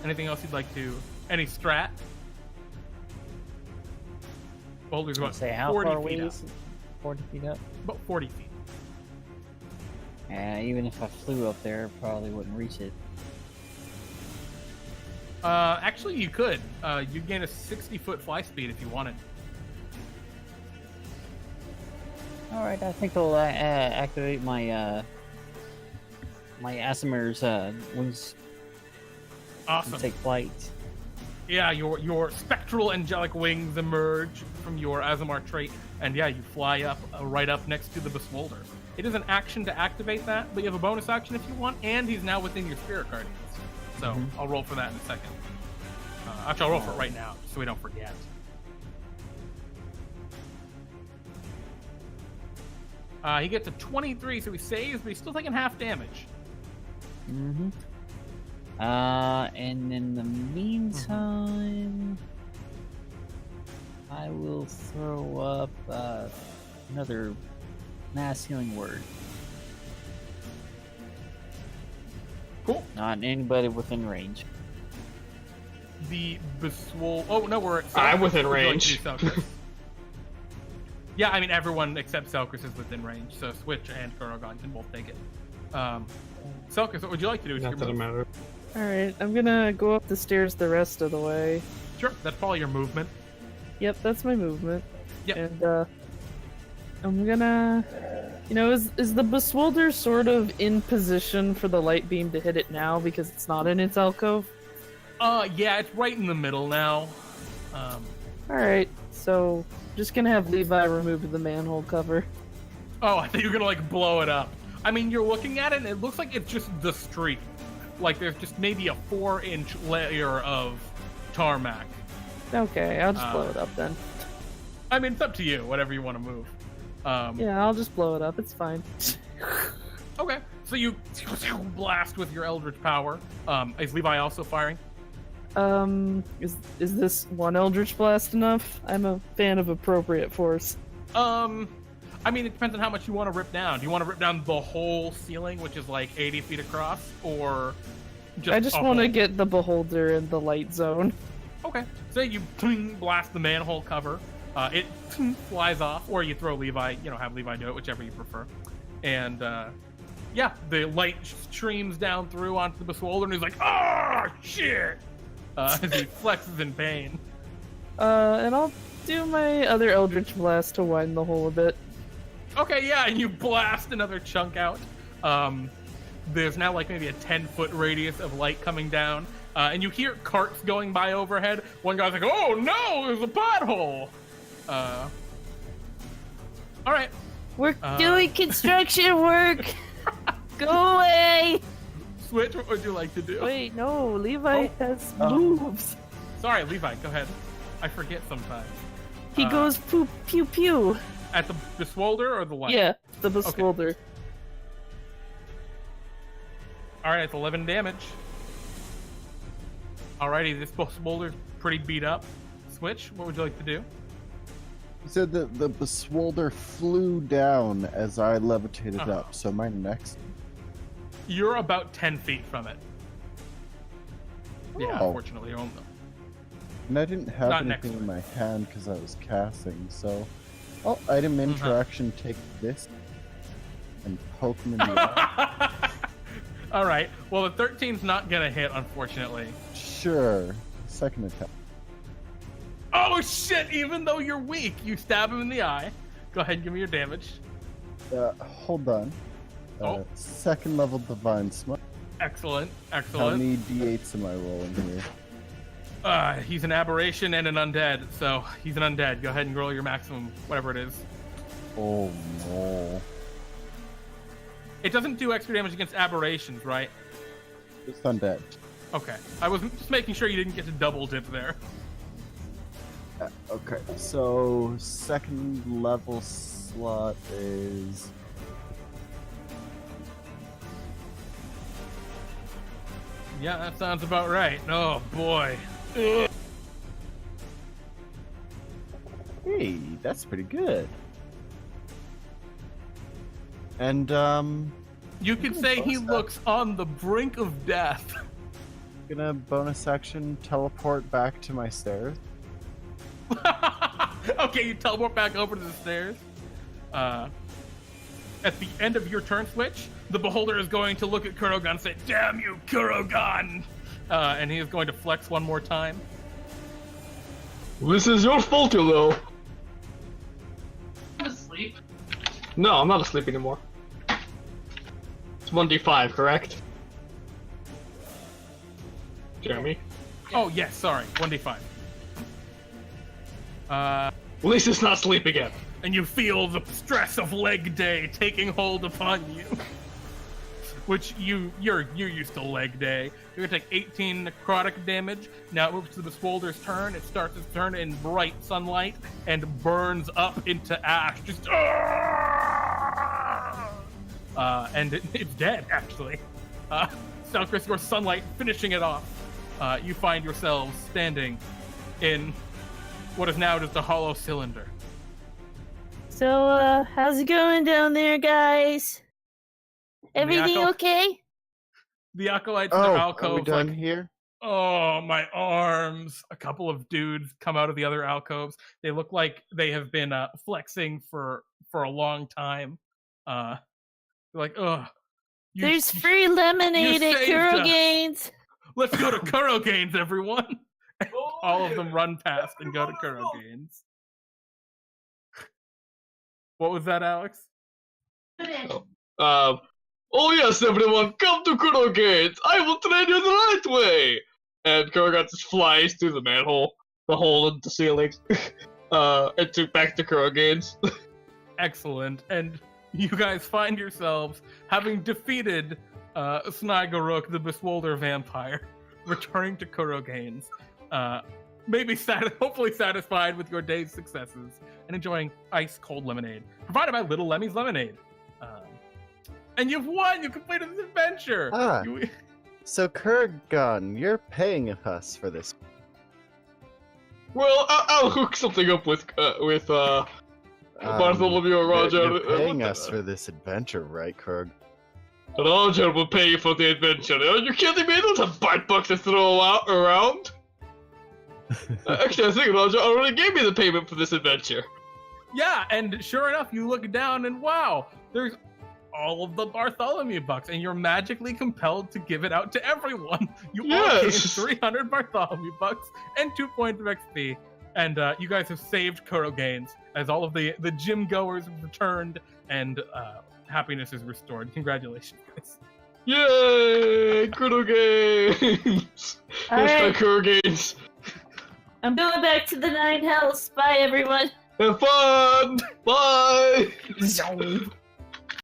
anything else you'd like to? Any strat? Boulder's about Say how 40 far feet away up. is it? 40 feet up? About 40 feet. Yeah, even if I flew up there, probably wouldn't reach it. Actually, you could. You gain a 60-foot fly speed if you wanted. Alright, I think I'll activate my my Aasimar's wings Awesome. and take flight. Yeah, your spectral angelic wings emerge from your Aasimar trait, and yeah, you fly up right up next to the Besmolder. It is an action to activate that, but you have a bonus action if you want, and he's now within your Spirit Guardians. So I'll roll for that in a second. Actually, I'll roll for it right now, so we don't forget. He gets a 23, so he saves, but he's still taking half damage. Mm-hmm. And in the meantime, I will throw up another mass healing word. Cool. Not anybody within range. The Beswol... Oh, no, we're at... I'm within Would you like range. to do Selcress? Yeah, I mean, everyone except Selcress is within range, so Switch and Kurogan can both take it. Selcress, what would you like to do? Not that it matters. Alright, I'm gonna go up the stairs the rest of the way. Sure, that's probably your movement. Yep, that's my movement. Yep. And, I'm gonna... You know, is the Beswolder sort of in position for the light beam to hit it now because it's not in its alcove? Yeah, it's right in the middle now. Alright, so just gonna have Levi remove the manhole cover. Oh, I thought you were gonna, like, blow it up. I mean, you're looking at it, and it looks like it's just the street. Like, there's just maybe a 4-inch layer of tarmac. Okay, I'll just blow it up then. I mean, it's up to you, whatever you want to move. Yeah, I'll just blow it up, it's fine. Okay, so you blast with your Eldritch power. Is Levi also firing? Is this one Eldritch Blast enough? I'm a fan of appropriate force. I mean, it depends on how much you want to rip down. Do you want to rip down the whole ceiling, which is like 80 feet across, or just I just want to get the Beholder in the light zone. Okay, so you blast the manhole cover. It flies off, or you throw Levi, have Levi do it, whichever you prefer. And, yeah, the light streams down through onto the Beswolder, and he's like, "Ah, shit!" As he flexes in pain. And I'll do my other Eldritch Blast to wind the hole a bit. Okay, yeah, and you blast another chunk out. There's now like maybe a 10-foot radius of light coming down, and you hear carts going by overhead. One guy's like, "Oh no, there's a pothole!" All right. We're doing construction work. Go away. Switch, what would you like to do? Wait, no, Levi has moves. Sorry, Levi, go ahead. I forget sometimes. He goes poop, pew, pew. At the Beswolder or the light? Yeah, the Beswolder. Okay. Alright, it's 11 damage. Alrighty, this Beswolder's pretty beat up. Switch, what would you like to do? You said that the Beswolder flew down as I levitated up, so my next... You're about 10 feet from it. Yeah, Oh. unfortunately, you're on them. And I didn't have Not next anything to in my hand because I was casting, so... I'll item interaction, take this, and poke him in the eye. Alright, well the 13's not gonna hit, unfortunately. Sure. Second attack. Oh shit, even though you're weak, you stab him in the eye. Go ahead and give me your damage. Hold on. Second level Divine Smite. Excellent, How excellent. many d8s am I rolling here? He's an aberration and an undead, so he's an undead. Go ahead and roll your maximum, whatever it is. Oh no. It doesn't do extra damage against aberrations, right? It's undead. Okay. I was just making sure you didn't get to double dip there. Okay, so second level slot is... Yeah, that sounds about right. Oh boy. Ugh. Hey, that's pretty good. And, You could say he looks on the brink of death. gonna bonus action teleport back to my stairs. Okay, you teleport back over to the stairs. At the end of your turn switch, the Beholder is going to look at Kurogan and say, "Damn you, Kurogan!" And he is going to flex one more time. This is your fault, though. I'm asleep. No, I'm not asleep anymore. It's 1d5, correct? Jeremy? Oh, yes, sorry. 1d5. At least it's not sleep again. And you feel the stress of leg day taking hold upon you. Which you're used to leg day. You're gonna take 18 necrotic damage. Now it moves to the Beholder's turn. It starts its turn in bright sunlight and burns up into ash. Just and it's dead actually. Selcress, your sunlight finishing it off. You find yourselves standing in what is now just a hollow cylinder. So, how's it going down there, guys? Everything okay? The acolytes in their alcove, are we done like, here? "Oh, my arms." A couple of dudes come out of the other alcoves. They look like they have been flexing for a long time. They're like, "Ugh." There's free lemonade at saved us. Kurogains. Let's go to Kurogains, everyone. All of them run past and go to Kurogains. What was that, Alex? Oh yes, everyone, come to Kurogains! I will train you the right way! And Kurogan just flies through the manhole, the hole in the ceiling, and back to Kurogains. Excellent. And you guys find yourselves, having defeated Sniagoruk, the Beholder vampire, returning to Kurogains. Hopefully satisfied with your day's successes and enjoying ice-cold lemonade, provided by Little Lemmy's Lemonade. And you've won! You completed this adventure! So Kurogan, you're paying us for this. Well, I'll hook something up with Bartholomew or Roger. You're paying us for this adventure, right, Kurg? Roger will pay you for the adventure. Are you kidding me? I don't have bite bucks to throw out around. Actually, I think Roger already gave me the payment for this adventure. Yeah, and sure enough, you look down and wow, there's all of the Bartholomew bucks, and you're magically compelled to give it out to everyone. You all gain 300 Bartholomew bucks and 2 points of XP, and you guys have saved Kurogains as all of the gym goers have returned, and happiness is restored. Congratulations, guys. Yay! Kurogains! Alright. Kurogains! I'm going back to the 9 hells. Bye, everyone. Have fun! Bye!